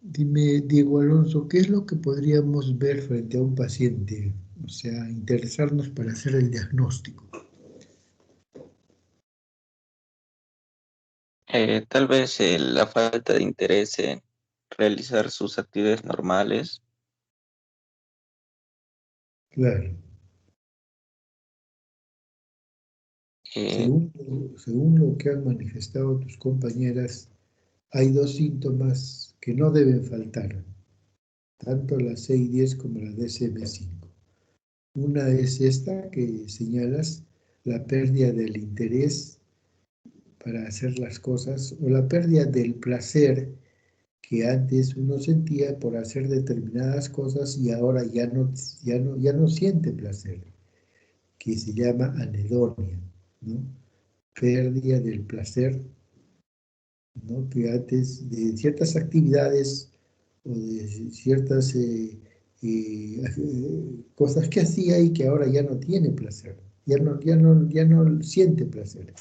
Dime, Diego Alonso, ¿qué es lo que podríamos ver frente a un paciente? O sea, interesarnos para hacer el diagnóstico. Tal vez la falta de interés en realizar sus actividades normales. Claro. Eh, Según lo que han manifestado tus compañeras, hay dos síntomas que no deben faltar, tanto la 6-10 como la DSM-5. Una es esta que señalas, la pérdida del interés para hacer las cosas o la pérdida del placer que antes uno sentía por hacer determinadas cosas y ahora ya no siente placer, que se llama anedonia, ¿no? Pérdida del placer, ¿no? Que antes de ciertas actividades o de ciertas cosas que hacía y que ahora ya no tiene placer, ya no siente placer.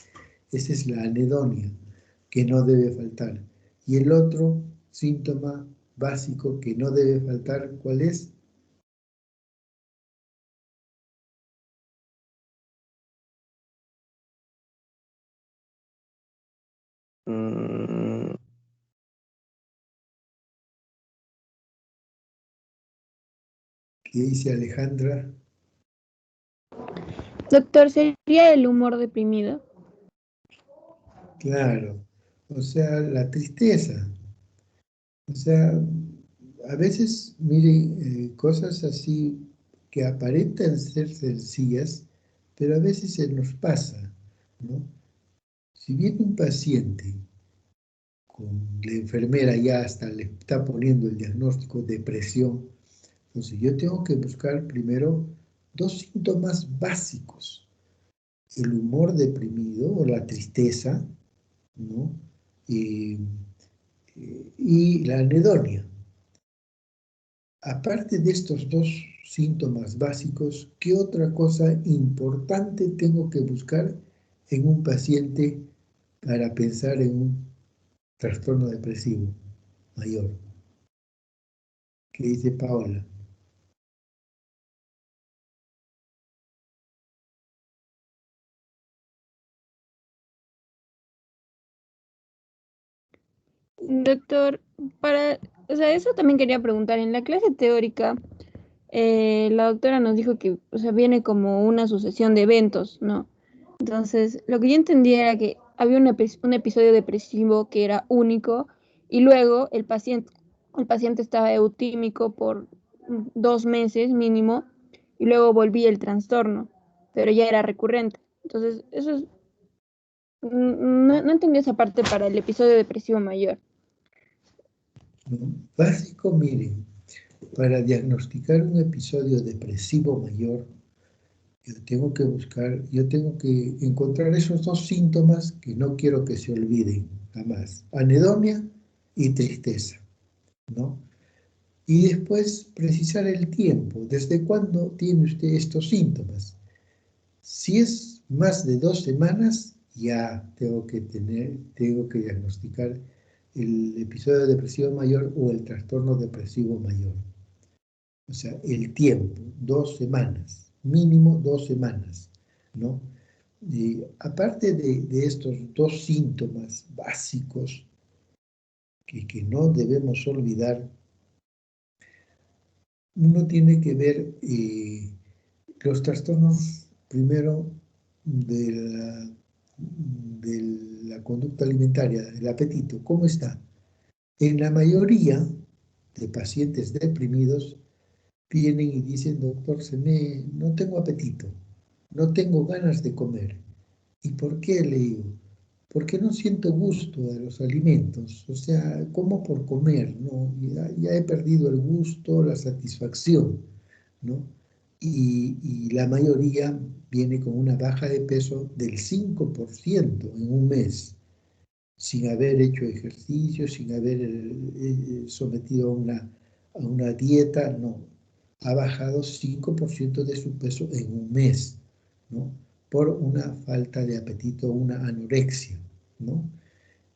Esa es la anedonia, que no debe faltar. Y el otro síntoma básico que no debe faltar, ¿cuál es? mm, ¿Qué dice Alejandra? Doctor, ¿sería el humor deprimido? Claro, o sea, la tristeza. O sea, a veces, miren, cosas así que aparentan ser sencillas, pero a veces se nos pasa, ¿no? Si viene un paciente con la enfermera ya hasta le está poniendo el diagnóstico de depresión, entonces yo tengo que buscar primero dos síntomas básicos: el humor deprimido o la tristeza, ¿no? Y, y la anedonia. Aparte de estos dos síntomas básicos, ¿qué otra cosa importante tengo que buscar en un paciente para pensar en un trastorno depresivo mayor? ¿Qué dice Paola? Doctor, o sea, eso también quería preguntar. En la clase teórica, la doctora nos dijo que, o sea, viene como una sucesión de eventos, ¿no? Entonces, lo que yo entendía era que había un episodio depresivo que era único y luego el paciente estaba eutímico por 2 meses mínimo y luego volvía el trastorno, pero ya era recurrente. Entonces, no entendí esa parte para el episodio depresivo mayor. ¿No? Básico, miren, para diagnosticar un episodio depresivo mayor, yo tengo que encontrar esos dos síntomas que no quiero que se olviden jamás: anedonia y tristeza, ¿no? Y después precisar el tiempo, ¿desde cuándo tiene usted estos síntomas? Si es más de 2 semanas, ya tengo que diagnosticar el episodio depresivo mayor o el trastorno depresivo mayor. O sea, el tiempo, 2 semanas, mínimo 2 semanas, ¿no? Y aparte de estos dos síntomas básicos, que no debemos olvidar, uno tiene que ver los trastornos, primero, de la conducta alimentaria, el apetito. ¿Cómo está? En la mayoría de pacientes deprimidos vienen y dicen, doctor, no tengo apetito, no tengo ganas de comer. ¿Y por qué? Le digo, porque no siento gusto de los alimentos, o sea, como por comer, ¿no? Ya he perdido el gusto, la satisfacción, ¿no? Y la mayoría viene con una baja de peso del 5% en un mes, sin haber hecho ejercicio, sin haber sometido a una dieta, no. Ha bajado 5% de su peso en un mes, ¿no? Por una falta de apetito, una anorexia, ¿no?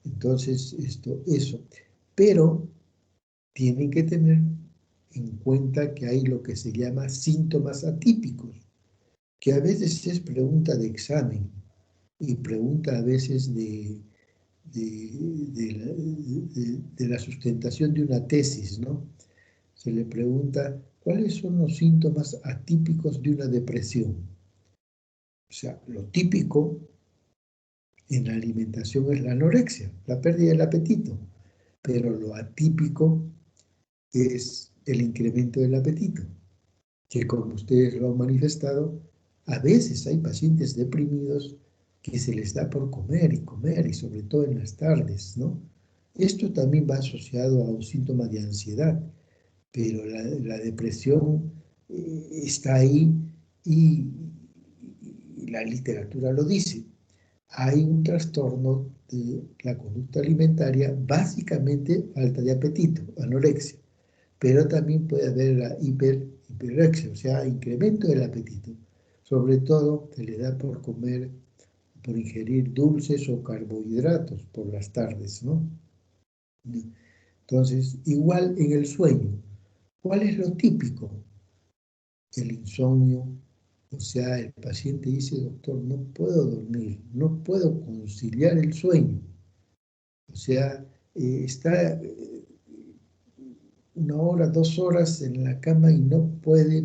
Entonces, eso. Pero tienen que tener en cuenta que hay lo que se llama síntomas atípicos, que a veces es pregunta de examen y pregunta a veces de la sustentación de una tesis, ¿no? Se le pregunta, ¿cuáles son los síntomas atípicos de una depresión? O sea, lo típico en la alimentación es la anorexia, la pérdida del apetito, pero lo atípico es el incremento del apetito, que como ustedes lo han manifestado, a veces hay pacientes deprimidos que se les da por comer y sobre todo en las tardes, ¿no? Esto también va asociado a un síntoma de ansiedad, pero la depresión está ahí y la literatura lo dice. Hay un trastorno de la conducta alimentaria, básicamente falta de apetito, anorexia, pero también puede haber la hiperexia, o sea, incremento del apetito. Sobre todo se le da por comer, por ingerir dulces o carbohidratos por las tardes, ¿no? Entonces, igual en el sueño, ¿cuál es lo típico? El insomnio, o sea, el paciente dice, doctor, no puedo dormir, no puedo conciliar el sueño. O sea, está 1 hora, 2 horas en la cama y no puede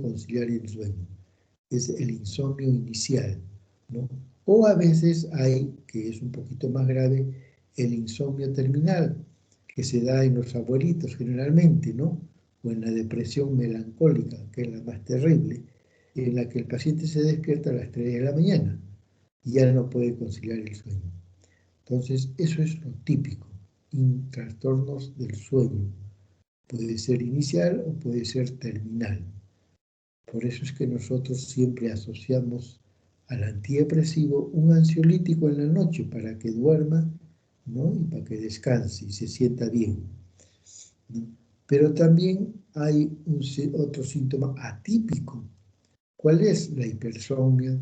conciliar el sueño. Es el insomnio inicial, ¿no? O a veces hay, que es un poquito más grave, el insomnio terminal, que se da en los abuelitos generalmente, ¿no? O en la depresión melancólica, que es la más terrible, en la que el paciente se despierta a las 3 de la mañana y ya no puede conciliar el sueño. Entonces, eso es lo típico, trastornos del sueño. Puede ser inicial o puede ser terminal. Por eso es que nosotros siempre asociamos al antidepresivo un ansiolítico en la noche para que duerma, ¿no? Y para que descanse y se sienta bien, ¿no? Pero también hay otro síntoma atípico. ¿Cuál es? La hipersomnia,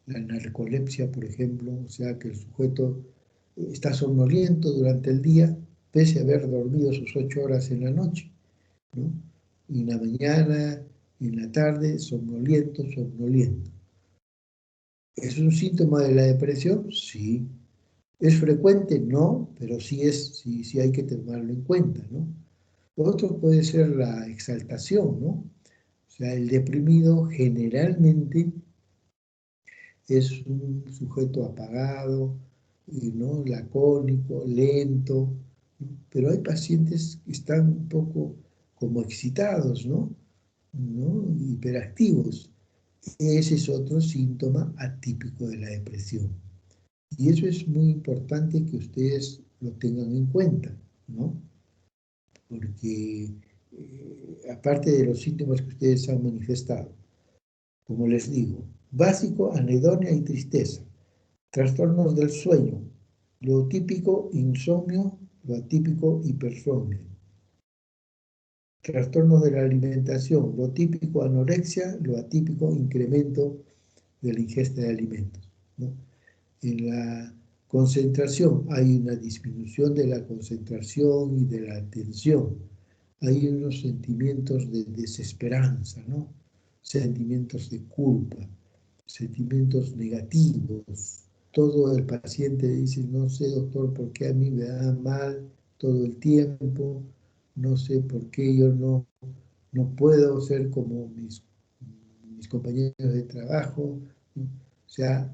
la narcolepsia, por ejemplo, o sea que el sujeto está somnoliento durante el día, pese a haber dormido sus 8 horas en la noche, ¿no? Y en la mañana, en la tarde, somnoliento. ¿Es un síntoma de la depresión? Sí. ¿Es frecuente? No, pero sí hay que tomarlo en cuenta, ¿no? Otro puede ser la exaltación, ¿no? O sea, el deprimido generalmente es un sujeto apagado, ¿no? Lacónico, lento, ¿no? Pero hay pacientes que están un poco como excitados, ¿no? Hiperactivos. Ese es otro síntoma atípico de la depresión. Y eso es muy importante que ustedes lo tengan en cuenta, ¿no? Porque aparte de los síntomas que ustedes han manifestado, como les digo, básico, anedonia y tristeza, trastornos del sueño, lo típico, insomnio, lo atípico, hipersomnio, trastornos de la alimentación, lo típico, anorexia, lo atípico, incremento de la ingesta de alimentos, ¿no? En la concentración hay una disminución de la concentración y de la atención. Hay unos sentimientos de desesperanza, ¿no? Sentimientos de culpa, sentimientos negativos. Todo el paciente dice, no sé, doctor, por qué a mí me da mal todo el tiempo, no sé por qué yo no puedo ser como mis compañeros de trabajo, ¿no? O sea,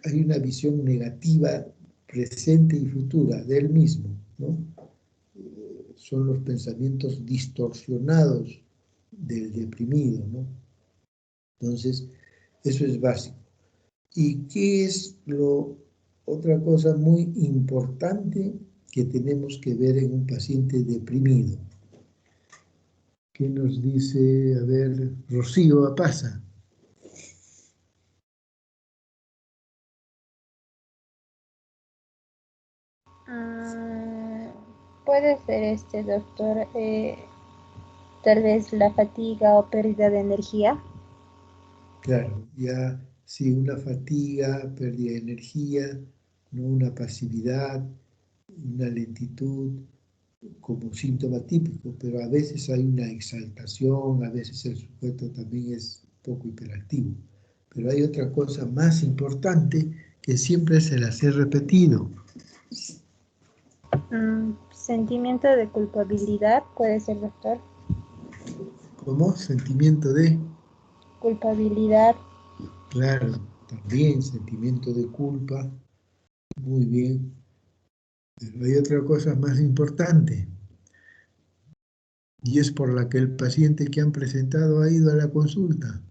hay una visión negativa presente y futura de él mismo, ¿no? Son los pensamientos distorsionados del deprimido, ¿no? Entonces, eso es básico. ¿Y qué es otra cosa muy importante que tenemos que ver en un paciente deprimido? ¿Qué nos dice, a ver, Rocío Apaza? Puede ser doctor, tal vez la fatiga o pérdida de energía. Claro, ya sí, una fatiga, pérdida de energía, ¿no? Una pasividad, una lentitud como síntoma típico, pero a veces hay una exaltación, a veces el sujeto también es un poco hiperactivo. Pero hay otra cosa más importante que siempre se las he repetido. Sentimiento de culpabilidad, puede ser, doctor. ¿Cómo? Sentimiento de... Culpabilidad. Claro, también sentimiento de culpa. Muy bien. Pero hay otra cosa más importante. Y es por la que el paciente que han presentado ha ido a la consulta.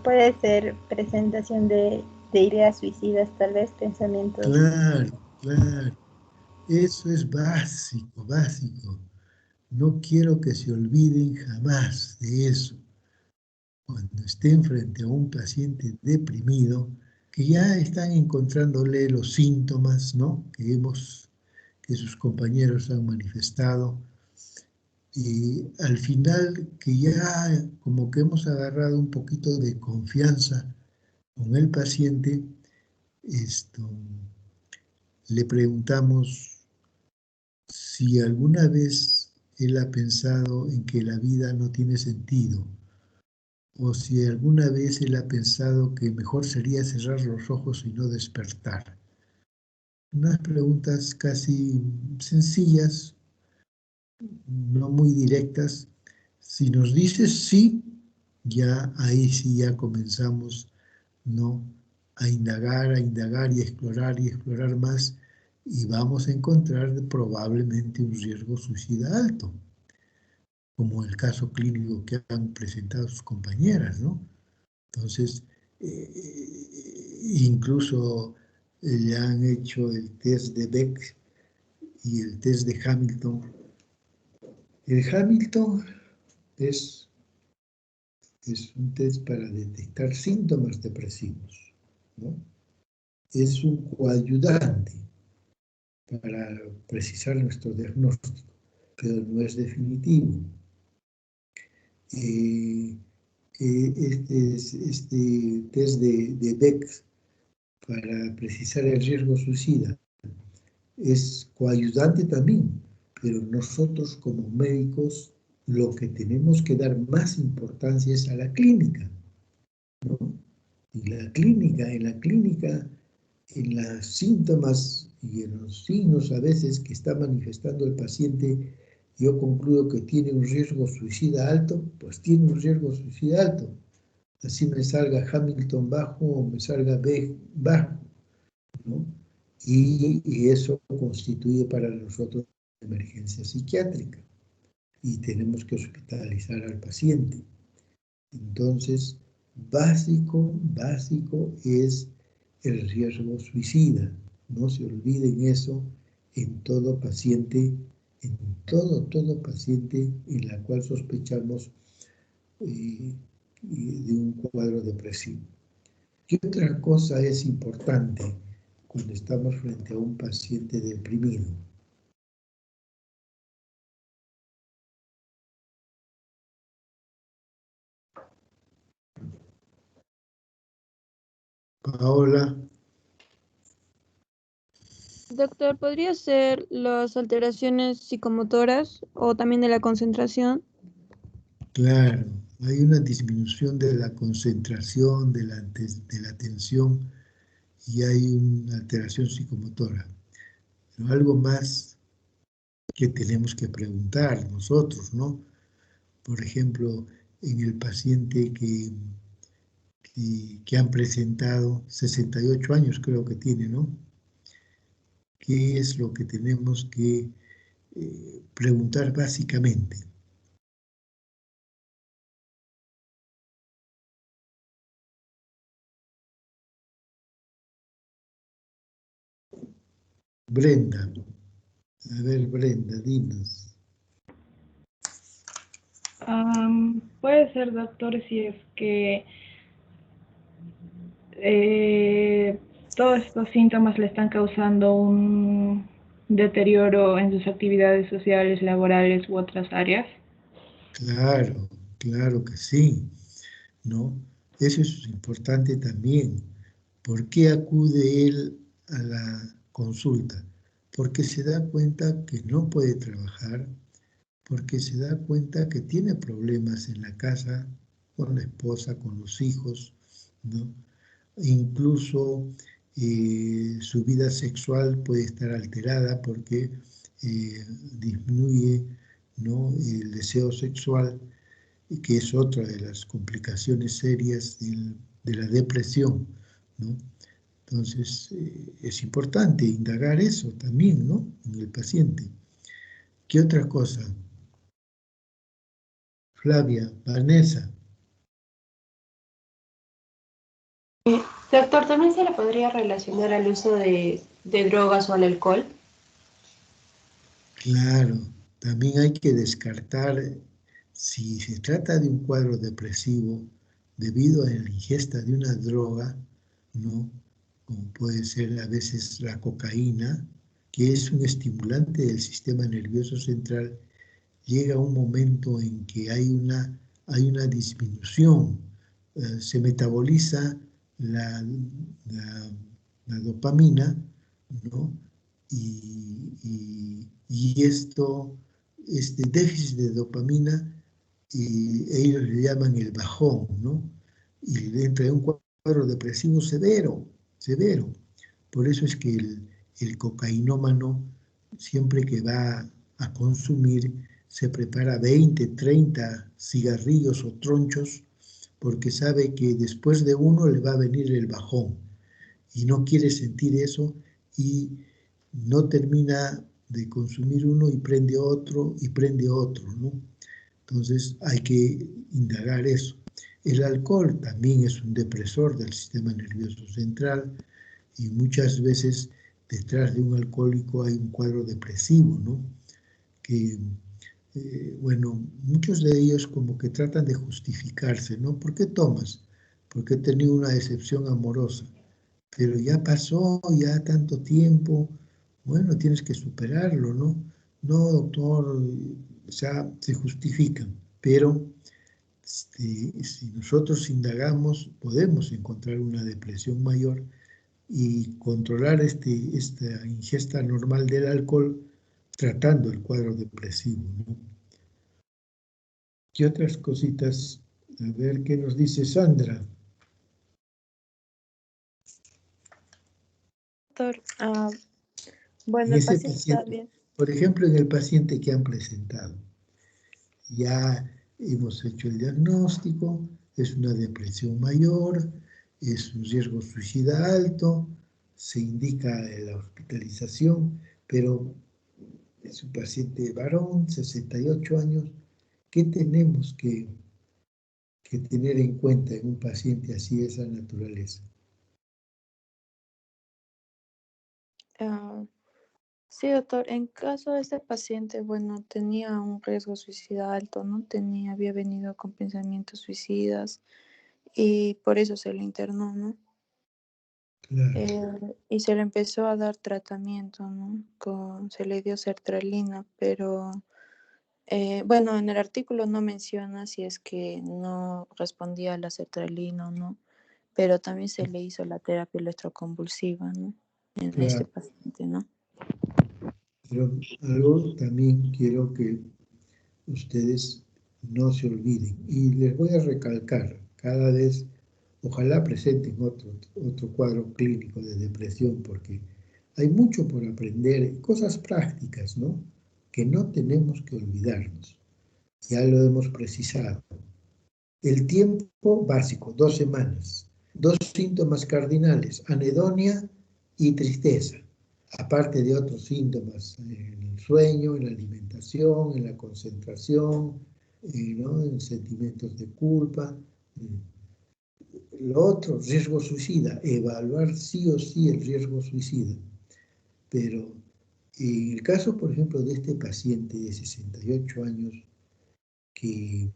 Puede ser presentación de ideas suicidas, tal vez pensamientos. Claro, claro. Eso es básico, básico. No quiero que se olviden jamás de eso. Cuando estén frente a un paciente deprimido, que ya están encontrándole los síntomas, ¿no? Que sus compañeros han manifestado, y al final que ya como que hemos agarrado un poquito de confianza con el paciente, le preguntamos si alguna vez él ha pensado en que la vida no tiene sentido, o si alguna vez él ha pensado que mejor sería cerrar los ojos y no despertar. Unas preguntas casi sencillas, no muy directas. Si nos dices sí, ya ahí sí ya comenzamos, ¿no?, a indagar y explorar más, y vamos a encontrar probablemente un riesgo suicida alto, como el caso clínico que han presentado sus compañeras, ¿no? Entonces, incluso le han hecho el test de Beck y el test de Hamilton. El Hamilton es un test para detectar síntomas depresivos, ¿no? Es un coayudante para precisar nuestro diagnóstico, pero no es definitivo. Este test de Beck para precisar el riesgo suicida es coayudante también, pero nosotros como médicos lo que tenemos que dar más importancia es a la clínica, ¿no? Y en la clínica, en los síntomas y en los signos a veces que está manifestando el paciente, yo concluyo que tiene un riesgo suicida alto, pues tiene un riesgo suicida alto. Así me salga Hamilton bajo o me salga B bajo, ¿no? Y eso constituye para nosotros emergencia psiquiátrica y tenemos que hospitalizar al paciente. Entonces, básico es el riesgo suicida. No se olviden eso en todo paciente, todo paciente en la cual sospechamos de un cuadro depresivo. ¿Qué otra cosa es importante cuando estamos frente a un paciente deprimido? Paola. Doctor, ¿podría ser las alteraciones psicomotoras o también de la concentración? Claro, hay una disminución de la concentración, de la atención, y hay una alteración psicomotora. Pero algo más que tenemos que preguntar nosotros, ¿no? Por ejemplo, en el paciente que han presentado 68 años, creo que tiene, ¿no? ¿Qué es lo que tenemos que preguntar básicamente? Brenda. A ver, Brenda, dinos. Puede ser, doctor, si es que todos estos síntomas le están causando un deterioro en sus actividades sociales, laborales u otras áreas. Claro, claro que sí, ¿no? Eso es importante también. ¿Por qué acude él a la consulta? Porque se da cuenta que no puede trabajar, porque se da cuenta que tiene problemas en la casa, con la esposa, con los hijos, ¿no? Incluso su vida sexual puede estar alterada porque disminuye, ¿no?, el deseo sexual, que es otra de las complicaciones serias de la depresión, ¿no? Entonces, es importante indagar eso también, ¿no?, en el paciente. ¿Qué otra cosa? Flavia, Vanessa. Doctor, ¿también se le podría relacionar al uso de drogas o al alcohol? Claro, también hay que descartar si se trata de un cuadro depresivo debido a la ingesta de una droga, ¿no? Como puede ser a veces la cocaína, que es un estimulante del sistema nervioso central. Llega un momento en que hay una disminución, se metaboliza la, la- la dopamina, ¿no? Y esto, este déficit de dopamina, y ellos le llaman el bajón, ¿no? Y entra en un cuadro depresivo severo, severo. Por eso es que el cocainómano, siempre que va a consumir, se prepara 20, 30 cigarrillos o tronchos, porque sabe que después de uno le va a venir el bajón y no quiere sentir eso, y no termina de consumir uno y prende otro, ¿no? Entonces hay que indagar eso. El alcohol también es un depresor del sistema nervioso central y muchas veces detrás de un alcohólico hay un cuadro depresivo, ¿no? Que, bueno, muchos de ellos como que tratan de justificarse, ¿no? ¿Por qué tomas? Porque he tenido una decepción amorosa, pero ya pasó, ya tanto tiempo, bueno, tienes que superarlo, ¿no? No, doctor, o sea, se justifican, pero si nosotros indagamos, podemos encontrar una depresión mayor y controlar esta ingesta normal del alcohol tratando el cuadro depresivo, ¿no? ¿Qué otras cositas? A ver qué nos dice Sandra. Doctor, En bueno, el ese paciente está paciente, bien. por ejemplo, en el paciente que han presentado, ya hemos hecho el diagnóstico, es una depresión mayor, es un riesgo suicida alto, se indica la hospitalización, pero es un paciente varón, 68 años. ¿Qué tenemos que tener en cuenta en un paciente así de esa naturaleza? Ah, sí, doctor, en caso de este paciente, bueno, tenía un riesgo suicida alto, ¿no? Había venido con pensamientos suicidas y por eso se le internó, ¿no? Claro, Y se le empezó a dar tratamiento, ¿no? Se le dio sertralina, pero bueno, en el artículo no menciona si es que no respondía a la sertralina o no, pero también se le hizo la terapia electroconvulsiva, ¿no? En este claro. paciente, ¿no? Pero algo también quiero que ustedes no se olviden, y les voy a recalcar cada vez Ojalá presenten otro cuadro clínico de depresión, porque hay mucho por aprender, cosas prácticas, ¿no? Que no tenemos que olvidarnos. Ya lo hemos precisado. El tiempo básico, 2 semanas. 2 síntomas cardinales, anedonia y tristeza, aparte de otros síntomas en el sueño, en la alimentación, en la concentración, ¿no? En sentimientos de culpa. Lo otro, riesgo suicida, evaluar sí o sí el riesgo suicida. Pero en el caso, por ejemplo, de este paciente de 68 años que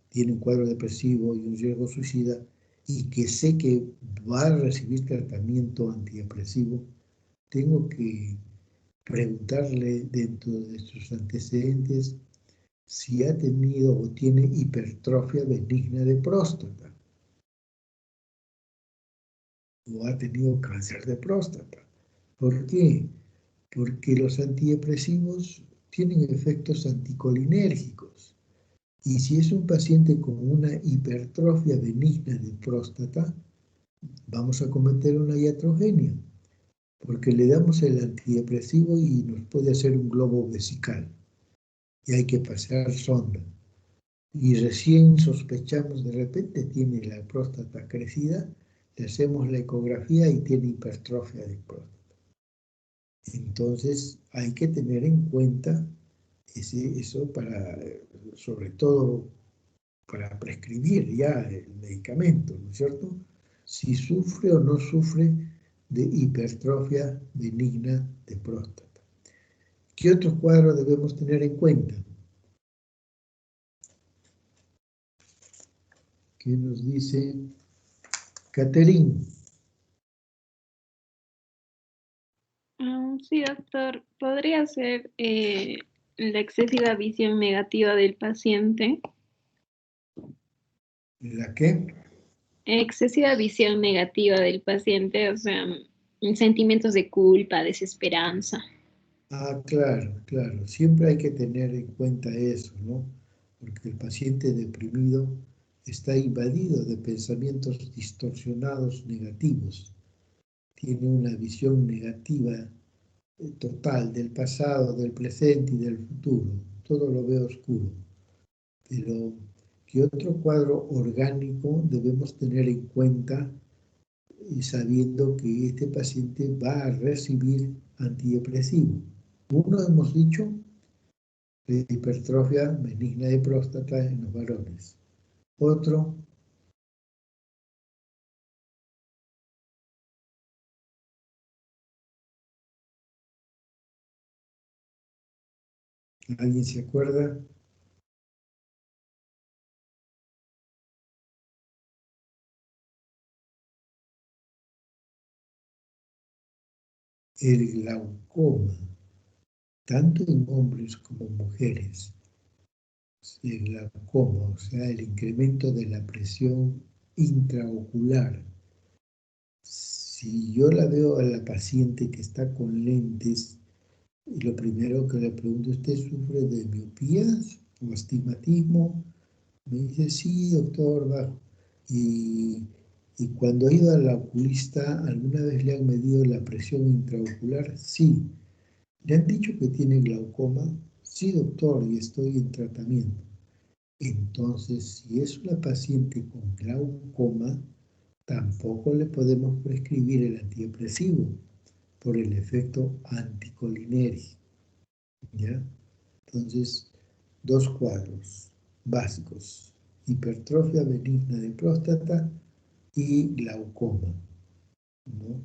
tiene un cuadro depresivo y un riesgo suicida y que sé que va a recibir tratamiento antidepresivo, tengo que preguntarle dentro de sus antecedentes si ha tenido o tiene hipertrofia benigna de próstata o ha tenido cáncer de próstata. ¿Por qué? Porque los antidepresivos tienen efectos anticolinérgicos. Y si es un paciente con una hipertrofia benigna de próstata, vamos a cometer una iatrogenia, porque le damos el antidepresivo y nos puede hacer un globo vesical. Y hay que pasar sonda. Y recién sospechamos, de repente tiene la próstata crecida, le hacemos la ecografía y tiene hipertrofia de próstata. Entonces hay que tener en cuenta eso para, sobre todo, para prescribir ya el medicamento, ¿no es cierto? Si sufre o no sufre de hipertrofia benigna de próstata. ¿Qué otros cuadros debemos tener en cuenta? ¿Qué nos dice Catherine? Sí, doctor. ¿Podría ser la excesiva visión negativa del paciente? ¿La qué? Excesiva visión negativa del paciente, o sea, sentimientos de culpa, desesperanza. Ah, claro, claro. Siempre hay que tener en cuenta eso, ¿no? Porque el paciente deprimido está invadido de pensamientos distorsionados negativos. Tiene una visión negativa total del pasado, del presente y del futuro. Todo lo veo oscuro. Pero, ¿qué otro cuadro orgánico debemos tener en cuenta sabiendo que este paciente va a recibir antidepresivo? Uno, hemos dicho, hipertrofia benigna de próstata en los varones. Otro, ¿alguien se acuerda? El glaucoma, tanto en hombres como mujeres. El glaucoma, o sea, el incremento de la presión intraocular. Si yo la veo a la paciente que está con lentes, y lo primero que le pregunto, ¿usted sufre de miopías o astigmatismo? Me dice, sí, doctor, bajo. Y cuando ha ido al oculista, ¿alguna vez le han medido la presión intraocular? Sí. ¿Le han dicho que tiene glaucoma? Sí, doctor, y estoy en tratamiento. Entonces, si es una paciente con glaucoma, tampoco le podemos prescribir el antidepresivo por el efecto anticolinérgico, ¿ya? Entonces, 2 cuadros básicos: hipertrofia benigna de próstata y glaucoma, ¿no?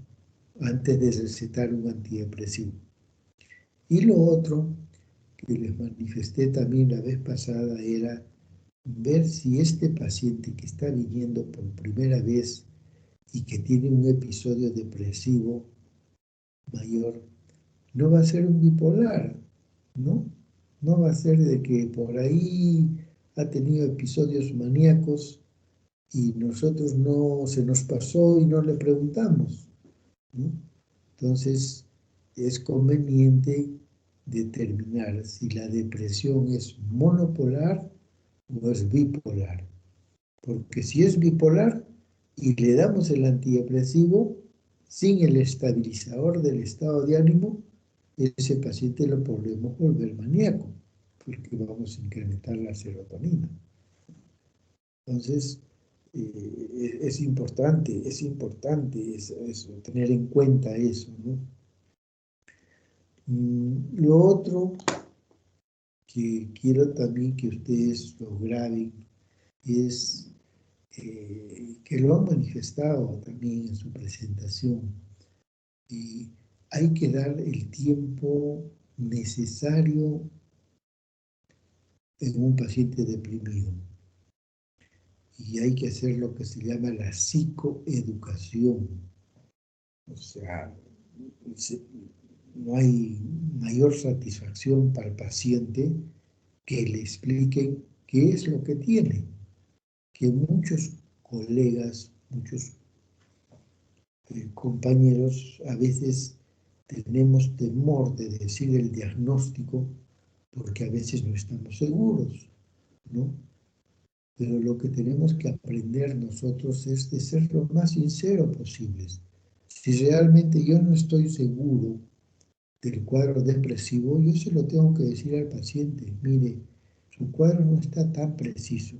Antes de recetar un antidepresivo. Y lo otro que les manifesté también la vez pasada era ver si este paciente que está viniendo por primera vez y que tiene un episodio depresivo mayor, no va a ser un bipolar, ¿no? No va a ser de que por ahí ha tenido episodios maníacos y nosotros no se nos pasó y no le preguntamos, ¿no? Entonces, es conveniente determinar si la depresión es monopolar o es bipolar. Porque si es bipolar, y le damos el antidepresivo, sin el estabilizador del estado de ánimo, ese paciente lo podemos volver maníaco, porque vamos a incrementar la serotonina. Entonces, es importante tener en cuenta eso, ¿no? Lo otro que quiero también que ustedes lo graben es que lo han manifestado también en su presentación. Hay que dar el tiempo necesario en un paciente deprimido. Y hay que hacer lo que se llama la psicoeducación. O sea, no hay mayor satisfacción para el paciente que le expliquen qué es lo que tiene. Que muchos colegas, muchos compañeros, a veces tenemos temor de decir el diagnóstico porque a veces no estamos seguros, ¿no? Pero lo que tenemos que aprender nosotros es de ser lo más sincero posible. Si realmente yo no estoy seguro del cuadro depresivo, yo se lo tengo que decir al paciente, mire, su cuadro no está tan preciso.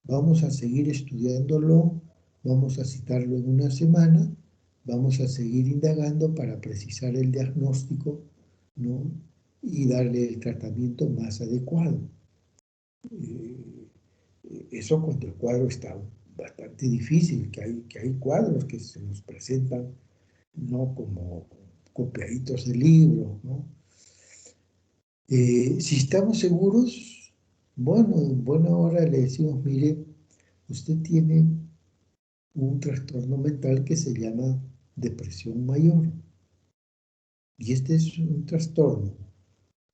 Vamos a seguir estudiándolo, vamos a citarlo en una semana, vamos a seguir indagando para precisar el diagnóstico, ¿no? Y darle el tratamiento más adecuado. Eso cuando el cuadro está bastante difícil, que hay cuadros que se nos presentan no como copiaditos de libros, ¿no? Si estamos seguros, bueno, en buena hora le decimos, mire, usted tiene un trastorno mental que se llama depresión mayor. Y este es un trastorno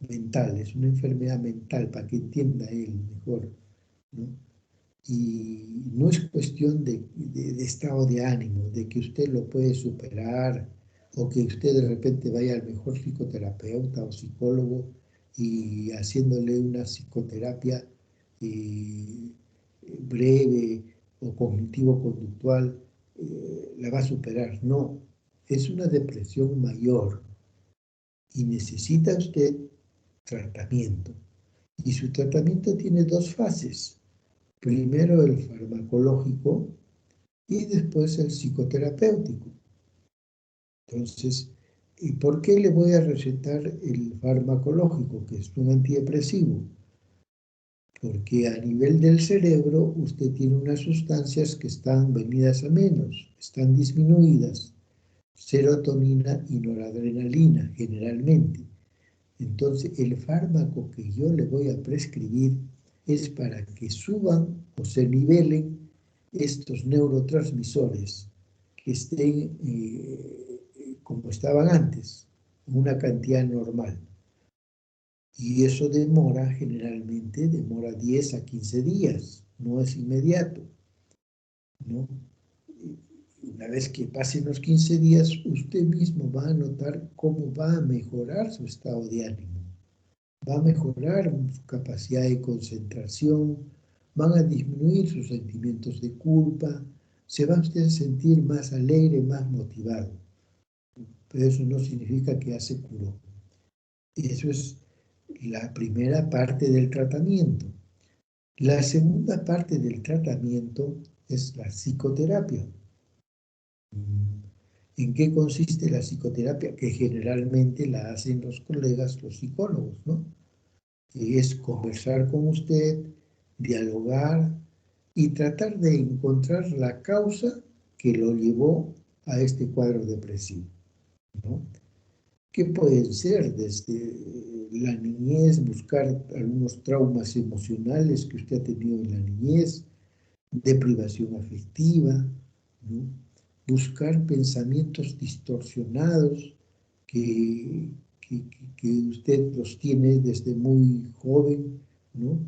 mental, es una enfermedad mental, para que entienda él mejor, ¿no? Y no es cuestión de estado de ánimo, de que usted lo puede superar, o que usted de repente vaya al mejor psicoterapeuta o psicólogo y haciéndole una psicoterapia breve o cognitivo-conductual, la va a superar. No, es una depresión mayor y necesita usted tratamiento. Y su tratamiento tiene dos fases. Primero el farmacológico y después el psicoterapéutico. Entonces, ¿y por qué le voy a recetar el farmacológico, que es un antidepresivo? Porque a nivel del cerebro usted tiene unas sustancias que están venidas a menos, están disminuidas, serotonina y noradrenalina generalmente. Entonces el fármaco que yo le voy a prescribir es para que suban o se nivelen estos neurotransmisores que estén como estaban antes, una cantidad normal. Y eso generalmente demora 10 a 15 días, no es inmediato, ¿no? Una vez que pasen los 15 días, usted mismo va a notar cómo va a mejorar su estado de ánimo. Va a mejorar su capacidad de concentración, van a disminuir sus sentimientos de culpa, se va usted a sentir más alegre, más motivado. Pero eso no significa que ya se curó. Eso es la primera parte del tratamiento. La segunda parte del tratamiento es la psicoterapia. ¿En qué consiste la psicoterapia? Que generalmente la hacen los colegas, los psicólogos, ¿no? Es conversar con usted, dialogar y tratar de encontrar la causa que lo llevó a este cuadro depresivo, ¿no? Que pueden ser desde la niñez, buscar algunos traumas emocionales que usted ha tenido en la niñez, deprivación afectiva, ¿no? Buscar pensamientos distorsionados que usted los tiene desde muy joven, ¿no?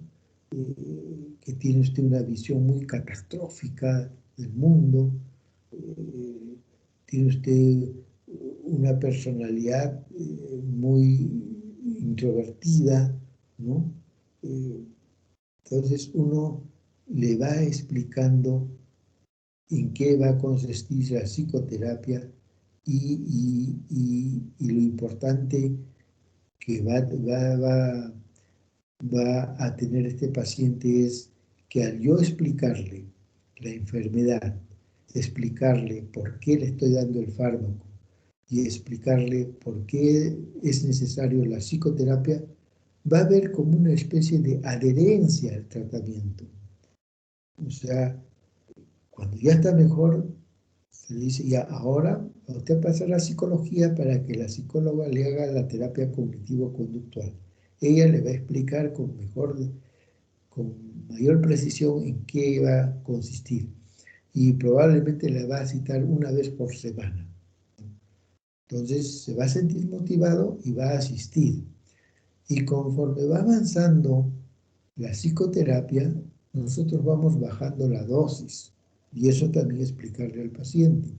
Que tiene usted una visión muy catastrófica del mundo, tiene usted una personalidad muy introvertida, ¿no? Entonces uno le va explicando en qué va a consistir la psicoterapia y lo importante que va a tener este paciente es que al yo explicarle la enfermedad, explicarle por qué le estoy dando el fármaco y explicarle por qué es necesario la psicoterapia, va a haber como una especie de adherencia al tratamiento. O sea, cuando ya está mejor, se le dice, ya ahora usted pasa a la psicología para que la psicóloga le haga la terapia cognitivo-conductual. Ella le va a explicar con mayor precisión en qué va a consistir y probablemente la va a citar una vez por semana. Entonces se va a sentir motivado y va a asistir. Y conforme va avanzando la psicoterapia, nosotros vamos bajando la dosis y eso también explicarle al paciente.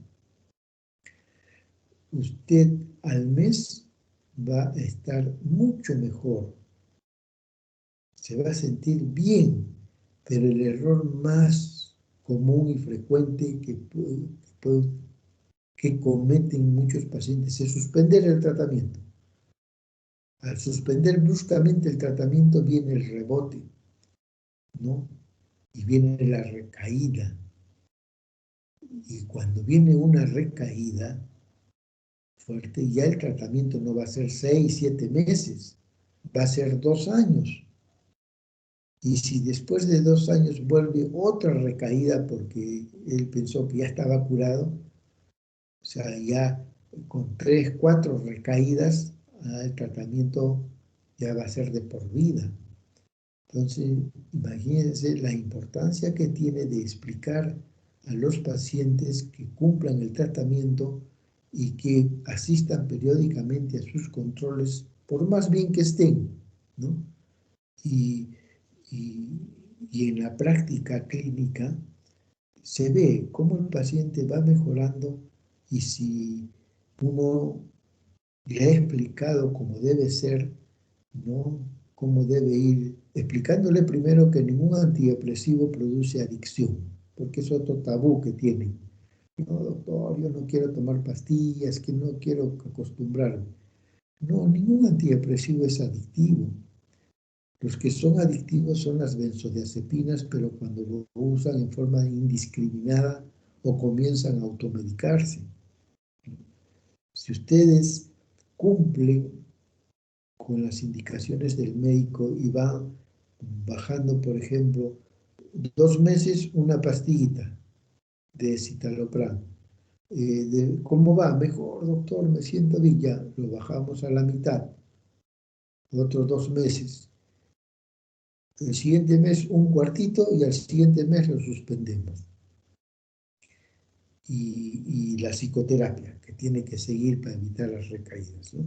Usted al mes va a estar mucho mejor, se va a sentir bien, pero el error más común y frecuente que cometen muchos pacientes es suspender el tratamiento. Al suspender bruscamente el tratamiento viene el rebote, ¿no? Y viene la recaída. Y cuando viene una recaída fuerte, ya el tratamiento no va a ser 6, 7 meses, va a ser 2 años. Y si después de 2 años vuelve otra recaída porque él pensó que ya estaba curado, o sea, ya con 3, 4 recaídas, el tratamiento ya va a ser de por vida. Entonces, imagínense la importancia que tiene de explicar a los pacientes que cumplan el tratamiento y que asistan periódicamente a sus controles, por más bien que estén, ¿no? Y en la práctica clínica se ve cómo el paciente va mejorando y si uno le ha explicado cómo debe ser, ¿no? Cómo debe ir, explicándole primero que ningún antidepresivo produce adicción, porque es otro tabú que tienen. No, doctor, yo no quiero tomar pastillas, que no quiero acostumbrarme. No, ningún antidepresivo es adictivo. Los que son adictivos son las benzodiazepinas, pero cuando lo usan en forma indiscriminada o comienzan a automedicarse. Si ustedes cumplen con las indicaciones del médico y van bajando, por ejemplo, 2 meses una pastillita de citalopram. ¿Cómo va? Mejor, doctor, me siento bien, ya lo bajamos a la mitad. Otros 2 meses. El siguiente mes un cuartito y al siguiente mes lo suspendemos. Y la psicoterapia, que tiene que seguir para evitar las recaídas, ¿no?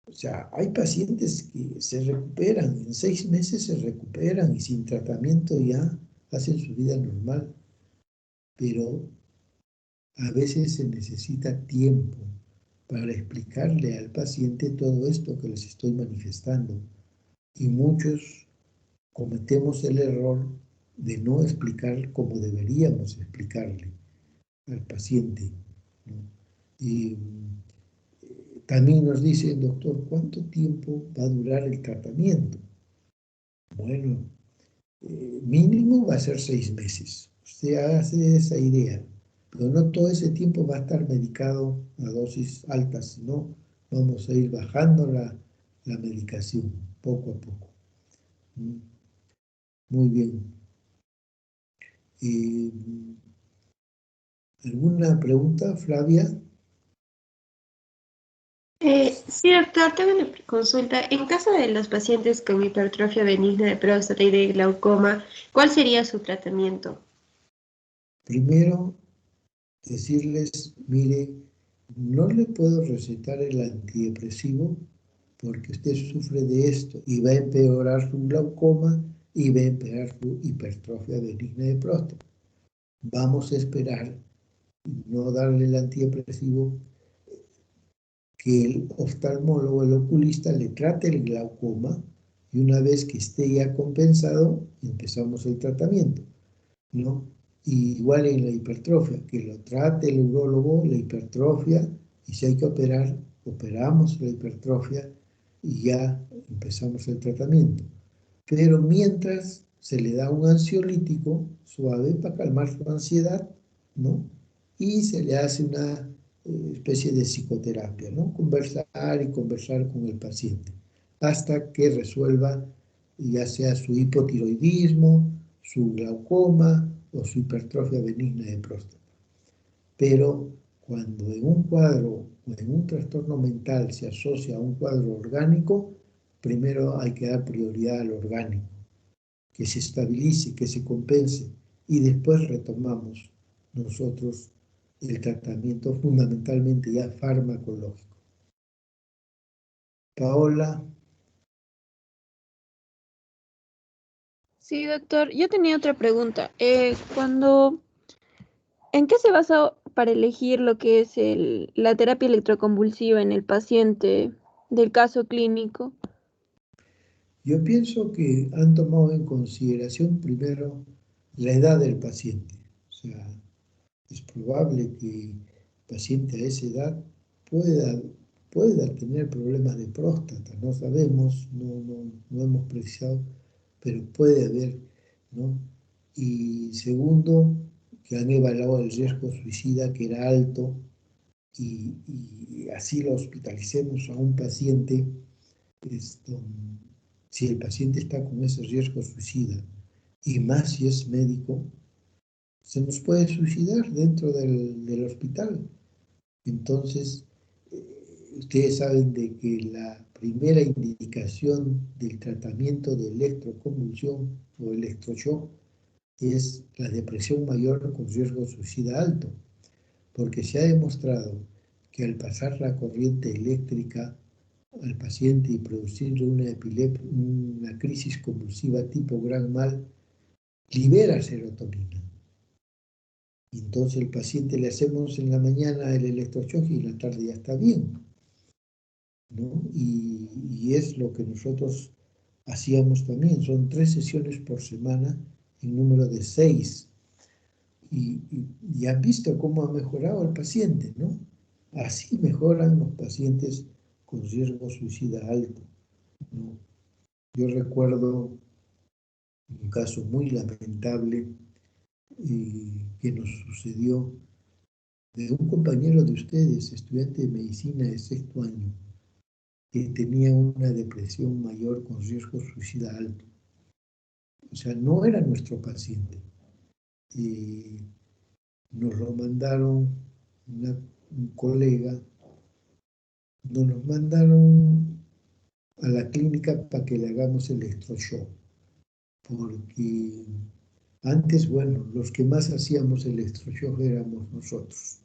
O sea, hay pacientes que se recuperan, en 6 meses se recuperan y sin tratamiento ya hacen su vida normal. Pero a veces se necesita tiempo para explicarle al paciente todo esto que les estoy manifestando. Y muchos cometemos el error de no explicar como deberíamos explicarle al paciente, ¿no? Y también nos dicen, doctor, ¿cuánto tiempo va a durar el tratamiento? Bueno, mínimo va a ser 6 meses. Usted hace esa idea, pero no todo ese tiempo va a estar medicado a dosis altas, sino vamos a ir bajando la medicación poco a poco. Muy bien. ¿Alguna pregunta, Flavia? Sí, doctor, tengo una consulta. En caso de los pacientes con hipertrofia benigna de próstata y de glaucoma, ¿cuál sería su tratamiento? Primero, decirles, mire, no le puedo recetar el antidepresivo porque usted sufre de esto y va a empeorar su glaucoma y va a empeorar su hipertrofia benigna de próstata. Vamos a esperar, no darle el antidepresivo, que el oftalmólogo, el oculista, le trate el glaucoma y una vez que esté ya compensado, empezamos el tratamiento, ¿no? Y igual en la hipertrofia, que lo trate el urólogo, la hipertrofia, y si hay que operar, operamos la hipertrofia y ya empezamos el tratamiento. Pero mientras se le da un ansiolítico suave para calmar su ansiedad, ¿no? Y se le hace una especie de psicoterapia, ¿no? Conversar y conversar con el paciente hasta que resuelva ya sea su hipotiroidismo, su glaucoma o su hipertrofia benigna de próstata. Pero cuando en un cuadro o en un trastorno mental se asocia a un cuadro orgánico, primero hay que dar prioridad al orgánico, que se estabilice, que se compense, y después retomamos nosotros el tratamiento fundamentalmente ya farmacológico. Paola. Sí, doctor. Yo tenía otra pregunta. ¿En qué se basa para elegir lo que es la terapia electroconvulsiva en el paciente del caso clínico? Yo pienso que han tomado en consideración primero la edad del paciente. O sea, es probable que el paciente a esa edad pueda tener problemas de próstata. No sabemos, no hemos precisado, pero puede haber, ¿no? Y segundo, que han evaluado el riesgo suicida, que era alto, y así lo hospitalicemos a un paciente, esto, si el paciente está con ese riesgo suicida, y más si es médico, se nos puede suicidar dentro del hospital. Entonces, ustedes saben de que la primera indicación del tratamiento de electroconvulsión o electroshock es la depresión mayor con riesgo suicida alto, porque se ha demostrado que al pasar la corriente eléctrica al paciente y producirle una crisis convulsiva tipo gran mal, libera serotonina. Y entonces el paciente le hacemos en la mañana el electroshock y en la tarde ya está bien, ¿no? Y es lo que nosotros hacíamos también. Son 3 sesiones por semana en número de 6. Y han visto cómo ha mejorado el paciente, ¿no? Así mejoran los pacientes con riesgo suicida alto, ¿no? Yo recuerdo un caso muy lamentable que nos sucedió de un compañero de ustedes, estudiante de medicina de 6º año, que tenía una depresión mayor con riesgo suicida alto. O sea, no era nuestro paciente. Nos lo mandaron un colega, nos mandaron a la clínica para que le hagamos el electroshock, porque antes, bueno, los que más hacíamos el electroshock éramos nosotros.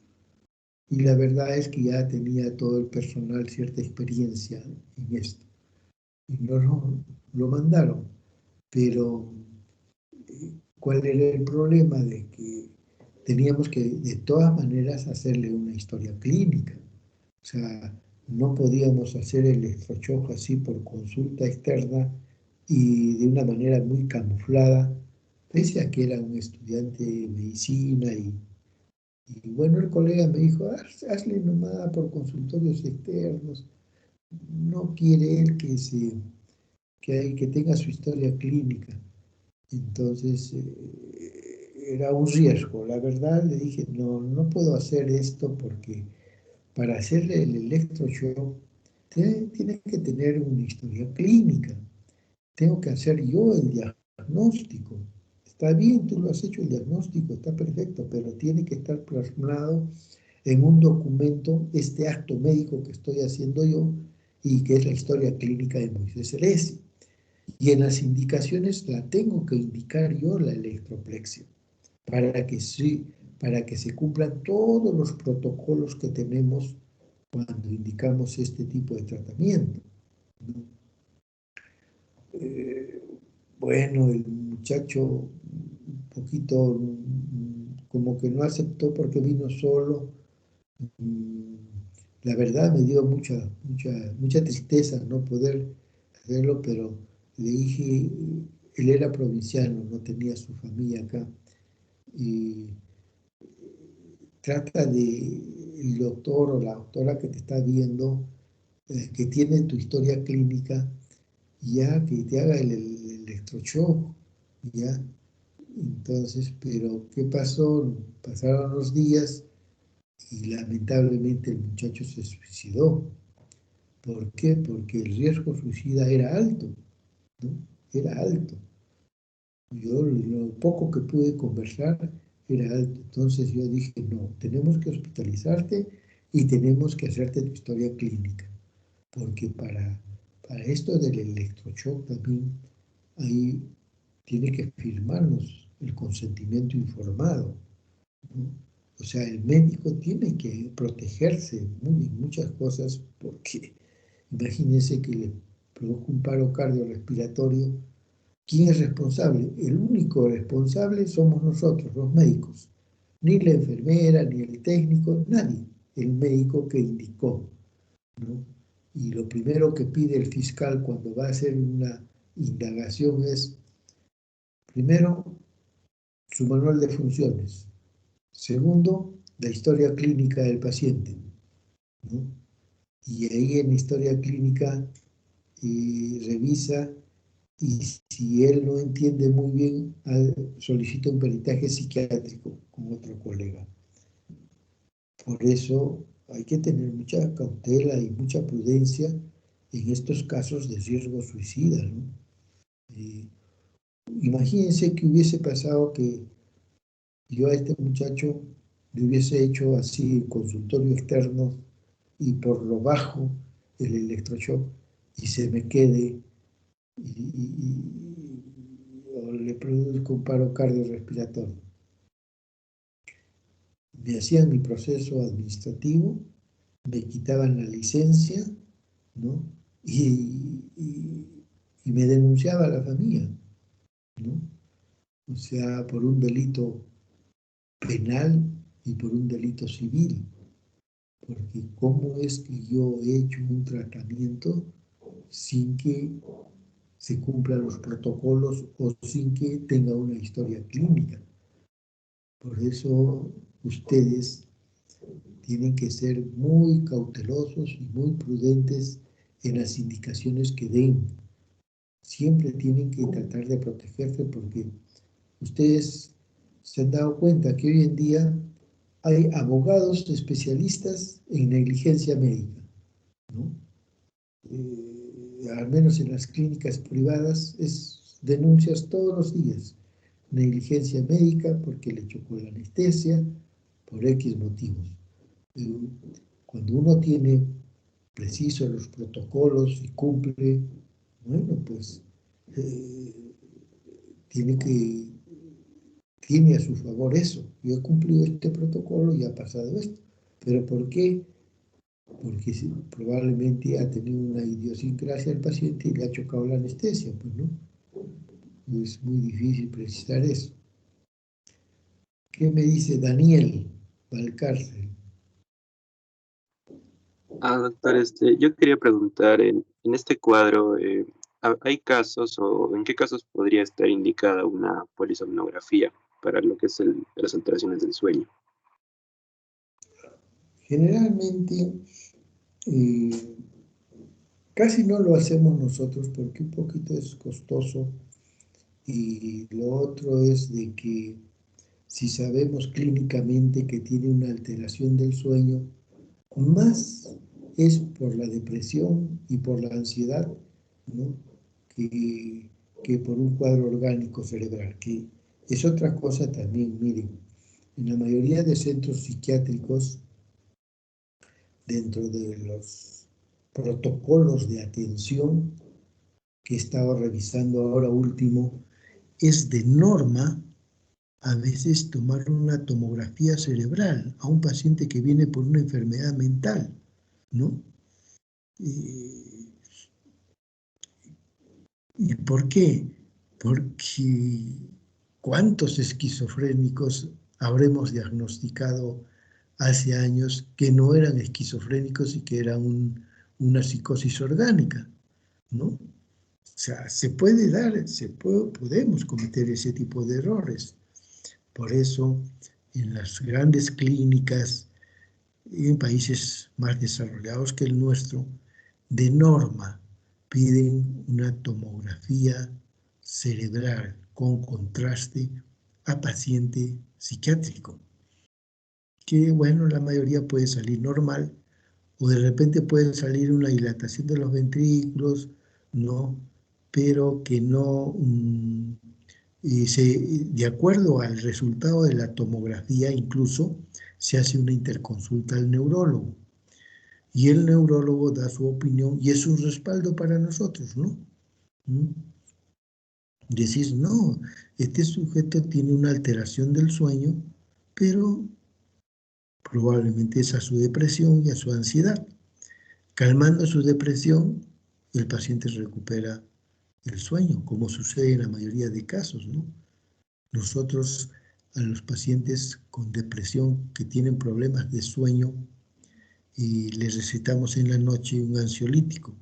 Y la verdad es que ya tenía todo el personal cierta experiencia en esto. Y lo mandaron. Pero, ¿cuál era el problema? De que teníamos que, de todas maneras, hacerle una historia clínica. O sea, no podíamos hacer el electroshock así por consulta externa y de una manera muy camuflada, pese a que era un estudiante de medicina y bueno, el colega me dijo, hazle nomás por consultorios externos, no quiere él que tenga su historia clínica. Entonces, era un riesgo, la verdad, le dije, no puedo hacer esto porque para hacerle el electroshock tiene que tener una historia clínica, tengo que hacer yo el diagnóstico. Está bien, tú lo has hecho el diagnóstico, está perfecto, pero tiene que estar plasmado en un documento este acto médico que estoy haciendo yo y que es la historia clínica de Moisés Celeste. Y en las indicaciones la tengo que indicar yo, la electroplexia, para que se cumplan todos los protocolos que tenemos cuando indicamos este tipo de tratamiento, ¿no? Bueno, el muchacho un poquito como que no aceptó porque vino solo. La verdad me dio mucha tristeza no poder hacerlo, pero le dije, él era provinciano, no tenía su familia acá. trata de el doctor o la doctora que te está viendo, que tiene tu historia clínica, ya que te haga el electroshock, ya. Entonces, pero ¿qué pasó? Pasaron los días y lamentablemente el muchacho se suicidó. ¿Por qué? Porque el riesgo suicida era alto, ¿no? Era alto. Yo lo poco que pude conversar era alto. Entonces yo dije, no, tenemos que hospitalizarte y tenemos que hacerte tu historia clínica. Porque para esto del electroshock también ahí tiene que firmarnos el consentimiento informado, ¿no? O sea, el médico tiene que protegerse en muchas cosas porque imagínense que le produjo un paro cardiorrespiratorio. ¿Quién es responsable? El único responsable somos nosotros, los médicos. Ni la enfermera, ni el técnico, nadie. El médico que indicó, ¿no? Y lo primero que pide el fiscal cuando va a hacer una indagación es, primero, su manual de funciones. Segundo, la historia clínica del paciente, ¿no? Y ahí en la historia clínica revisa, y si él no entiende muy bien, solicita un peritaje psiquiátrico con otro colega. Por eso hay que tener mucha cautela y mucha prudencia en estos casos de riesgo suicida, ¿no? Imagínense que hubiese pasado que yo a este muchacho le hubiese hecho así consultorio externo y por lo bajo el electroshock y se me quede o le produzco un paro cardiorrespiratorio. Me hacían mi proceso administrativo, me quitaban la licencia, ¿no? Y me denunciaba a la familia, ¿no? O sea, por un delito penal y por un delito civil. Porque ¿cómo es que yo he hecho un tratamiento sin que se cumplan los protocolos o sin que tenga una historia clínica? Por eso ustedes tienen que ser muy cautelosos y muy prudentes en las indicaciones que den. Siempre tienen que tratar de protegerse porque ustedes se han dado cuenta que hoy en día hay abogados especialistas en negligencia médica, ¿no? Al menos en las clínicas privadas es denuncias todos los días. Negligencia médica porque le chocó la anestesia, por X motivos. Pero cuando uno tiene precisos los protocolos y cumple, bueno, pues tiene a su favor eso. Yo he cumplido este protocolo y ha pasado esto. ¿Pero por qué? Porque probablemente ha tenido una idiosincrasia el paciente y le ha chocado la anestesia, pues no. Es muy difícil precisar eso. ¿Qué me dice Daniel Valcárcel? Doctor, yo quería preguntar, en este cuadro, ¿hay casos o en qué casos podría estar indicada una polisomnografía para lo que es las alteraciones del sueño? Generalmente, casi no lo hacemos nosotros porque un poquito es costoso y lo otro es de que si sabemos clínicamente que tiene una alteración del sueño, más es por la depresión y por la ansiedad, ¿no? que por un cuadro orgánico cerebral, que es otra cosa también. Miren, en la mayoría de centros psiquiátricos, dentro de los protocolos de atención que he estado revisando ahora último, es de norma a veces tomar una tomografía cerebral a un paciente que viene por una enfermedad mental, ¿no? ¿Y por qué? Porque ¿cuántos esquizofrénicos habremos diagnosticado hace años que no eran esquizofrénicos y que eran una psicosis orgánica, ¿no? O sea, se puede dar, podemos cometer ese tipo de errores, Por eso, en las grandes clínicas, en países más desarrollados que el nuestro, de norma piden una tomografía cerebral con contraste a paciente psiquiátrico, que bueno, la mayoría puede salir normal, o de repente puede salir una dilatación de los ventrículos, ¿no? Pero que no, de acuerdo al resultado de la tomografía, incluso se hace una interconsulta al neurólogo. Y el neurólogo da su opinión y es un respaldo para nosotros, ¿no? Decís, no, este sujeto tiene una alteración del sueño, pero probablemente es a su depresión y a su ansiedad. Calmando su depresión, el paciente recupera el sueño, como sucede en la mayoría de casos, ¿no? Nosotros a los pacientes con depresión que tienen problemas de sueño y les recetamos en la noche un ansiolítico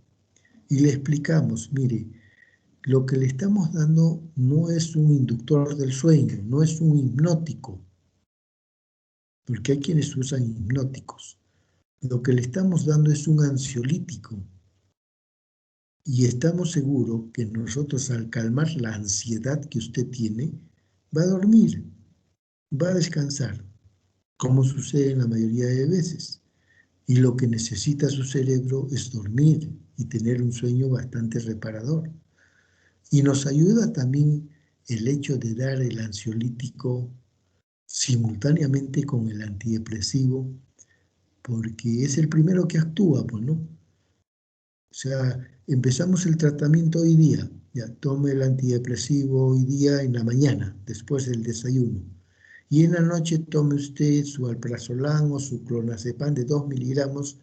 y le explicamos, mire, lo que le estamos dando no es un inductor del sueño, no es un hipnótico, porque hay quienes usan hipnóticos. Lo que le estamos dando es un ansiolítico y estamos seguros que nosotros al calmar la ansiedad que usted tiene, va a dormir, va a descansar, como sucede en la mayoría de veces. Y lo que necesita su cerebro es dormir y tener un sueño bastante reparador. Y nos ayuda también el hecho de dar el ansiolítico simultáneamente con el antidepresivo, porque es el primero que actúa, pues, ¿no? O sea, empezamos el tratamiento hoy día, ya tome el antidepresivo hoy día en la mañana, después del desayuno. Y en la noche tome usted su alprazolam o su clonazepam de 2 miligramos,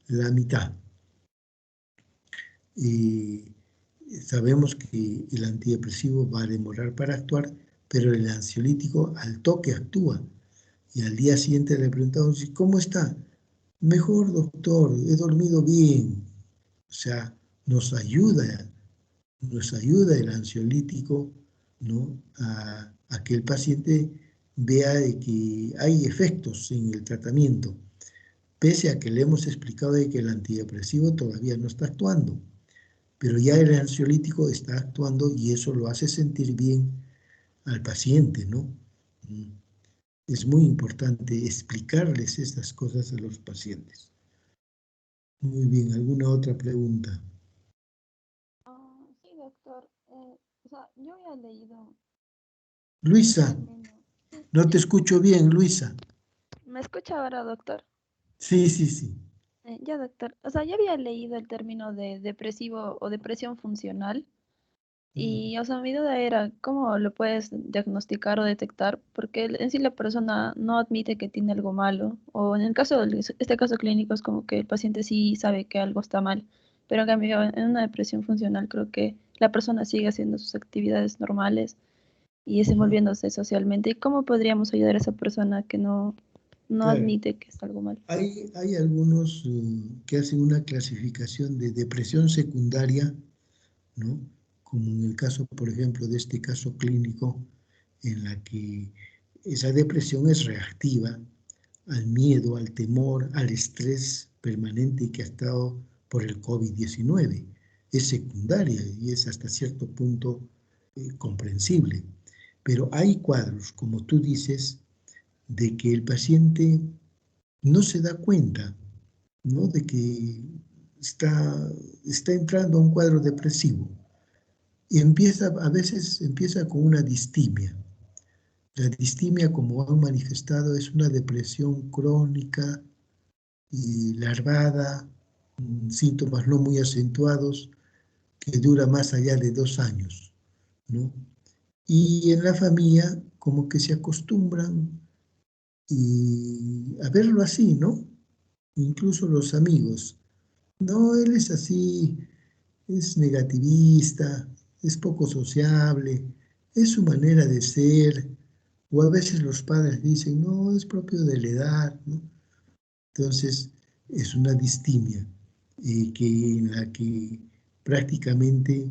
la mitad. Y sabemos que el antidepresivo va a demorar para actuar, pero el ansiolítico al toque actúa. Y al día siguiente le preguntamos, ¿cómo está? Mejor, doctor, he dormido bien. O sea, nos ayuda el ansiolítico, ¿no? a que el paciente vea de que hay efectos en el tratamiento, pese a que le hemos explicado de que el antidepresivo todavía no está actuando, pero ya el ansiolítico está actuando y eso lo hace sentir bien al paciente, ¿no? Es muy importante explicarles estas cosas a los pacientes. Muy bien, ¿alguna otra pregunta? Sí, doctor. O sea, yo había leído... Luisa, no te escucho bien, Luisa. ¿Me escucha ahora, doctor? Sí, sí, sí. Ya, doctor. O sea, yo había leído el término de depresivo o depresión funcional y, o sea, mi duda era, ¿cómo lo puedes diagnosticar o detectar? Porque en sí la persona no admite que tiene algo malo, o en el caso de este caso clínico es como que el paciente sí sabe que algo está mal, pero en cambio en una depresión funcional creo que la persona sigue haciendo sus actividades normales y desenvolviéndose socialmente. ¿Y cómo podríamos ayudar a esa persona que no Claro. admite que está algo mal? Hay algunos que hacen una clasificación de depresión secundaria, ¿no? Como en el caso, por ejemplo, de este caso clínico, en la que esa depresión es reactiva al miedo, al temor, al estrés permanente que ha estado por el COVID-19. Es secundaria y es hasta cierto punto comprensible. Pero hay cuadros, como tú dices, de que el paciente no se da cuenta, ¿no? De que está entrando a un cuadro depresivo. Y a veces empieza con una distimia. La distimia, como han manifestado, es una depresión crónica y larvada, síntomas no muy acentuados, que dura más allá de 2 años, ¿no? Y en la familia como que se acostumbran a verlo así, ¿no? Incluso los amigos. No, él es así, es negativista, es poco sociable, es su manera de ser, o a veces los padres dicen, no, es propio de la edad, ¿no? Entonces, es una distimia en la que prácticamente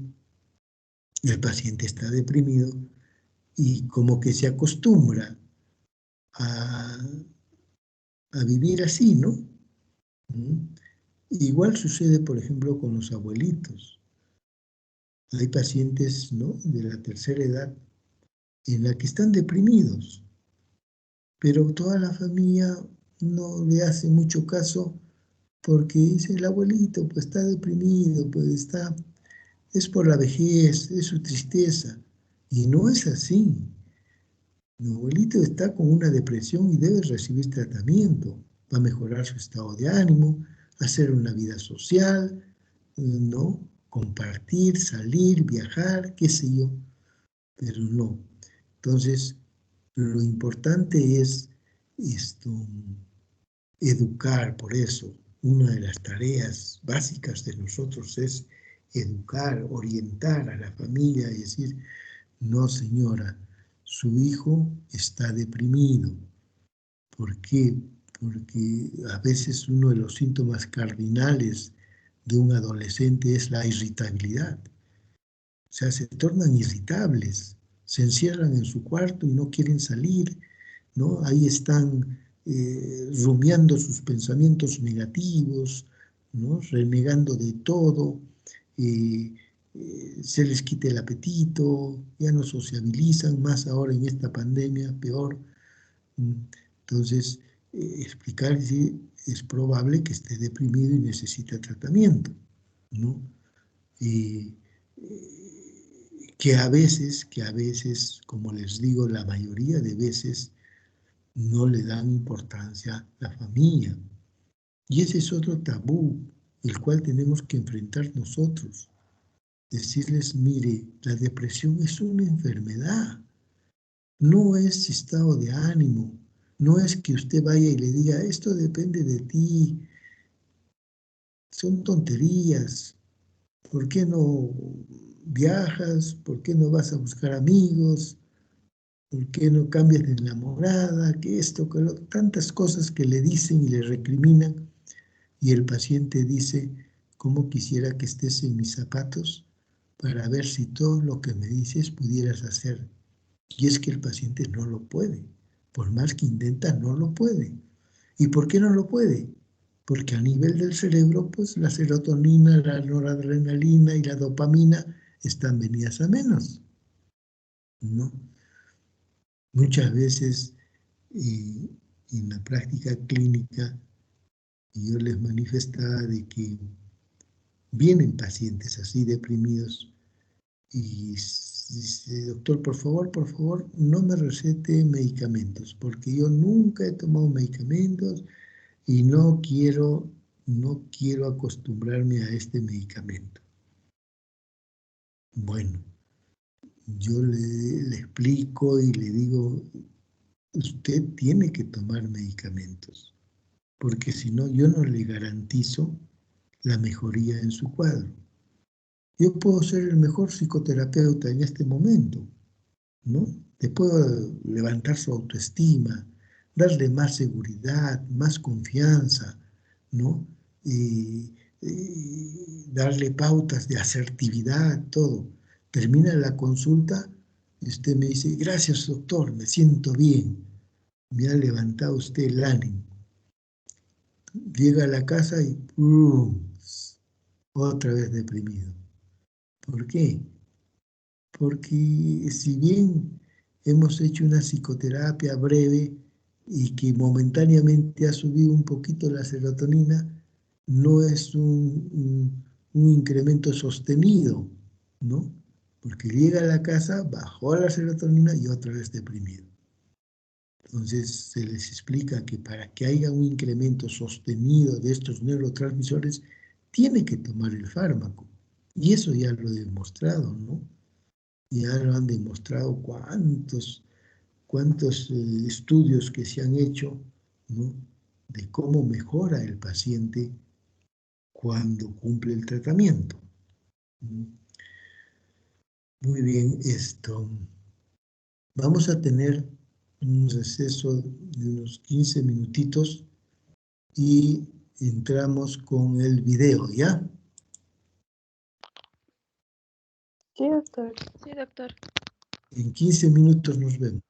el paciente está deprimido y como que se acostumbra a vivir así, ¿no? Igual sucede, por ejemplo, con los abuelitos. Hay pacientes, ¿no?, de la tercera edad en la que están deprimidos, pero toda la familia no le hace mucho caso porque dice el abuelito, pues está deprimido, pues es por la vejez, es su tristeza. Y no es así. Mi abuelito está con una depresión y debe recibir tratamiento. Va a mejorar su estado de ánimo, hacer una vida social, ¿no? Compartir, salir, viajar, qué sé yo. Pero no. Entonces, lo importante es educar, por eso. Una de las tareas básicas de nosotros es educar, orientar a la familia y decir, no señora, su hijo está deprimido. ¿Por qué? Porque a veces uno de los síntomas cardinales de un adolescente es la irritabilidad. O sea, se tornan irritables, se encierran en su cuarto y no quieren salir, ¿no? Ahí están rumiando sus pensamientos negativos, ¿no? Renegando de todo, se les quita el apetito, ya no sociabilizan, más ahora en esta pandemia, peor. Entonces, explicar si es probable que esté deprimido y necesita tratamiento, ¿no? Que a veces, como les digo, la mayoría de veces no le dan importancia a la familia. Y ese es otro tabú, el cual tenemos que enfrentar nosotros. Decirles, mire, la depresión es una enfermedad, no es estado de ánimo, no es que usted vaya y le diga, esto depende de ti, son tonterías, ¿por qué no viajas? ¿Por qué no vas a buscar amigos? ¿Por qué no cambias de enamorada? Que esto, que lo, tantas cosas que le dicen y le recriminan, y el paciente dice, ¿cómo quisiera que estés en mis zapatos para ver si todo lo que me dices pudieras hacer? Y es que el paciente no lo puede. Por más que intenta, no lo puede. ¿Y por qué no lo puede? Porque a nivel del cerebro, pues la serotonina, la noradrenalina y la dopamina están venidas a menos, ¿no? Muchas veces en la práctica clínica yo les manifestaba de que vienen pacientes así deprimidos y dice, doctor, por favor, no me recete medicamentos, porque yo nunca he tomado medicamentos y no quiero acostumbrarme a este medicamento. Bueno, yo le explico y le digo, usted tiene que tomar medicamentos, porque si no, yo no le garantizo la mejoría en su cuadro. Yo puedo ser el mejor psicoterapeuta en este momento, ¿no? Te puedo levantar su autoestima, darle más seguridad, más confianza, ¿no? Darle pautas de asertividad, todo. Termina la consulta y usted me dice, gracias doctor, me siento bien, me ha levantado usted el ánimo. Llega a la casa y otra vez deprimido. ¿Por qué? Porque si bien hemos hecho una psicoterapia breve y que momentáneamente ha subido un poquito la serotonina, no es un incremento sostenido, ¿no? Porque llega a la casa, bajó la serotonina y otra vez deprimido. Entonces se les explica que para que haya un incremento sostenido de estos neurotransmisores, tiene que tomar el fármaco. Y eso ya lo he demostrado, ¿no? Ya lo han demostrado cuántos estudios que se han hecho, ¿no? De cómo mejora el paciente cuando cumple el tratamiento. Muy bien, vamos a tener un receso de unos 15 minutitos y entramos con el video, ¿ya? Sí, doctor. Sí, doctor. En 15 minutos nos vemos.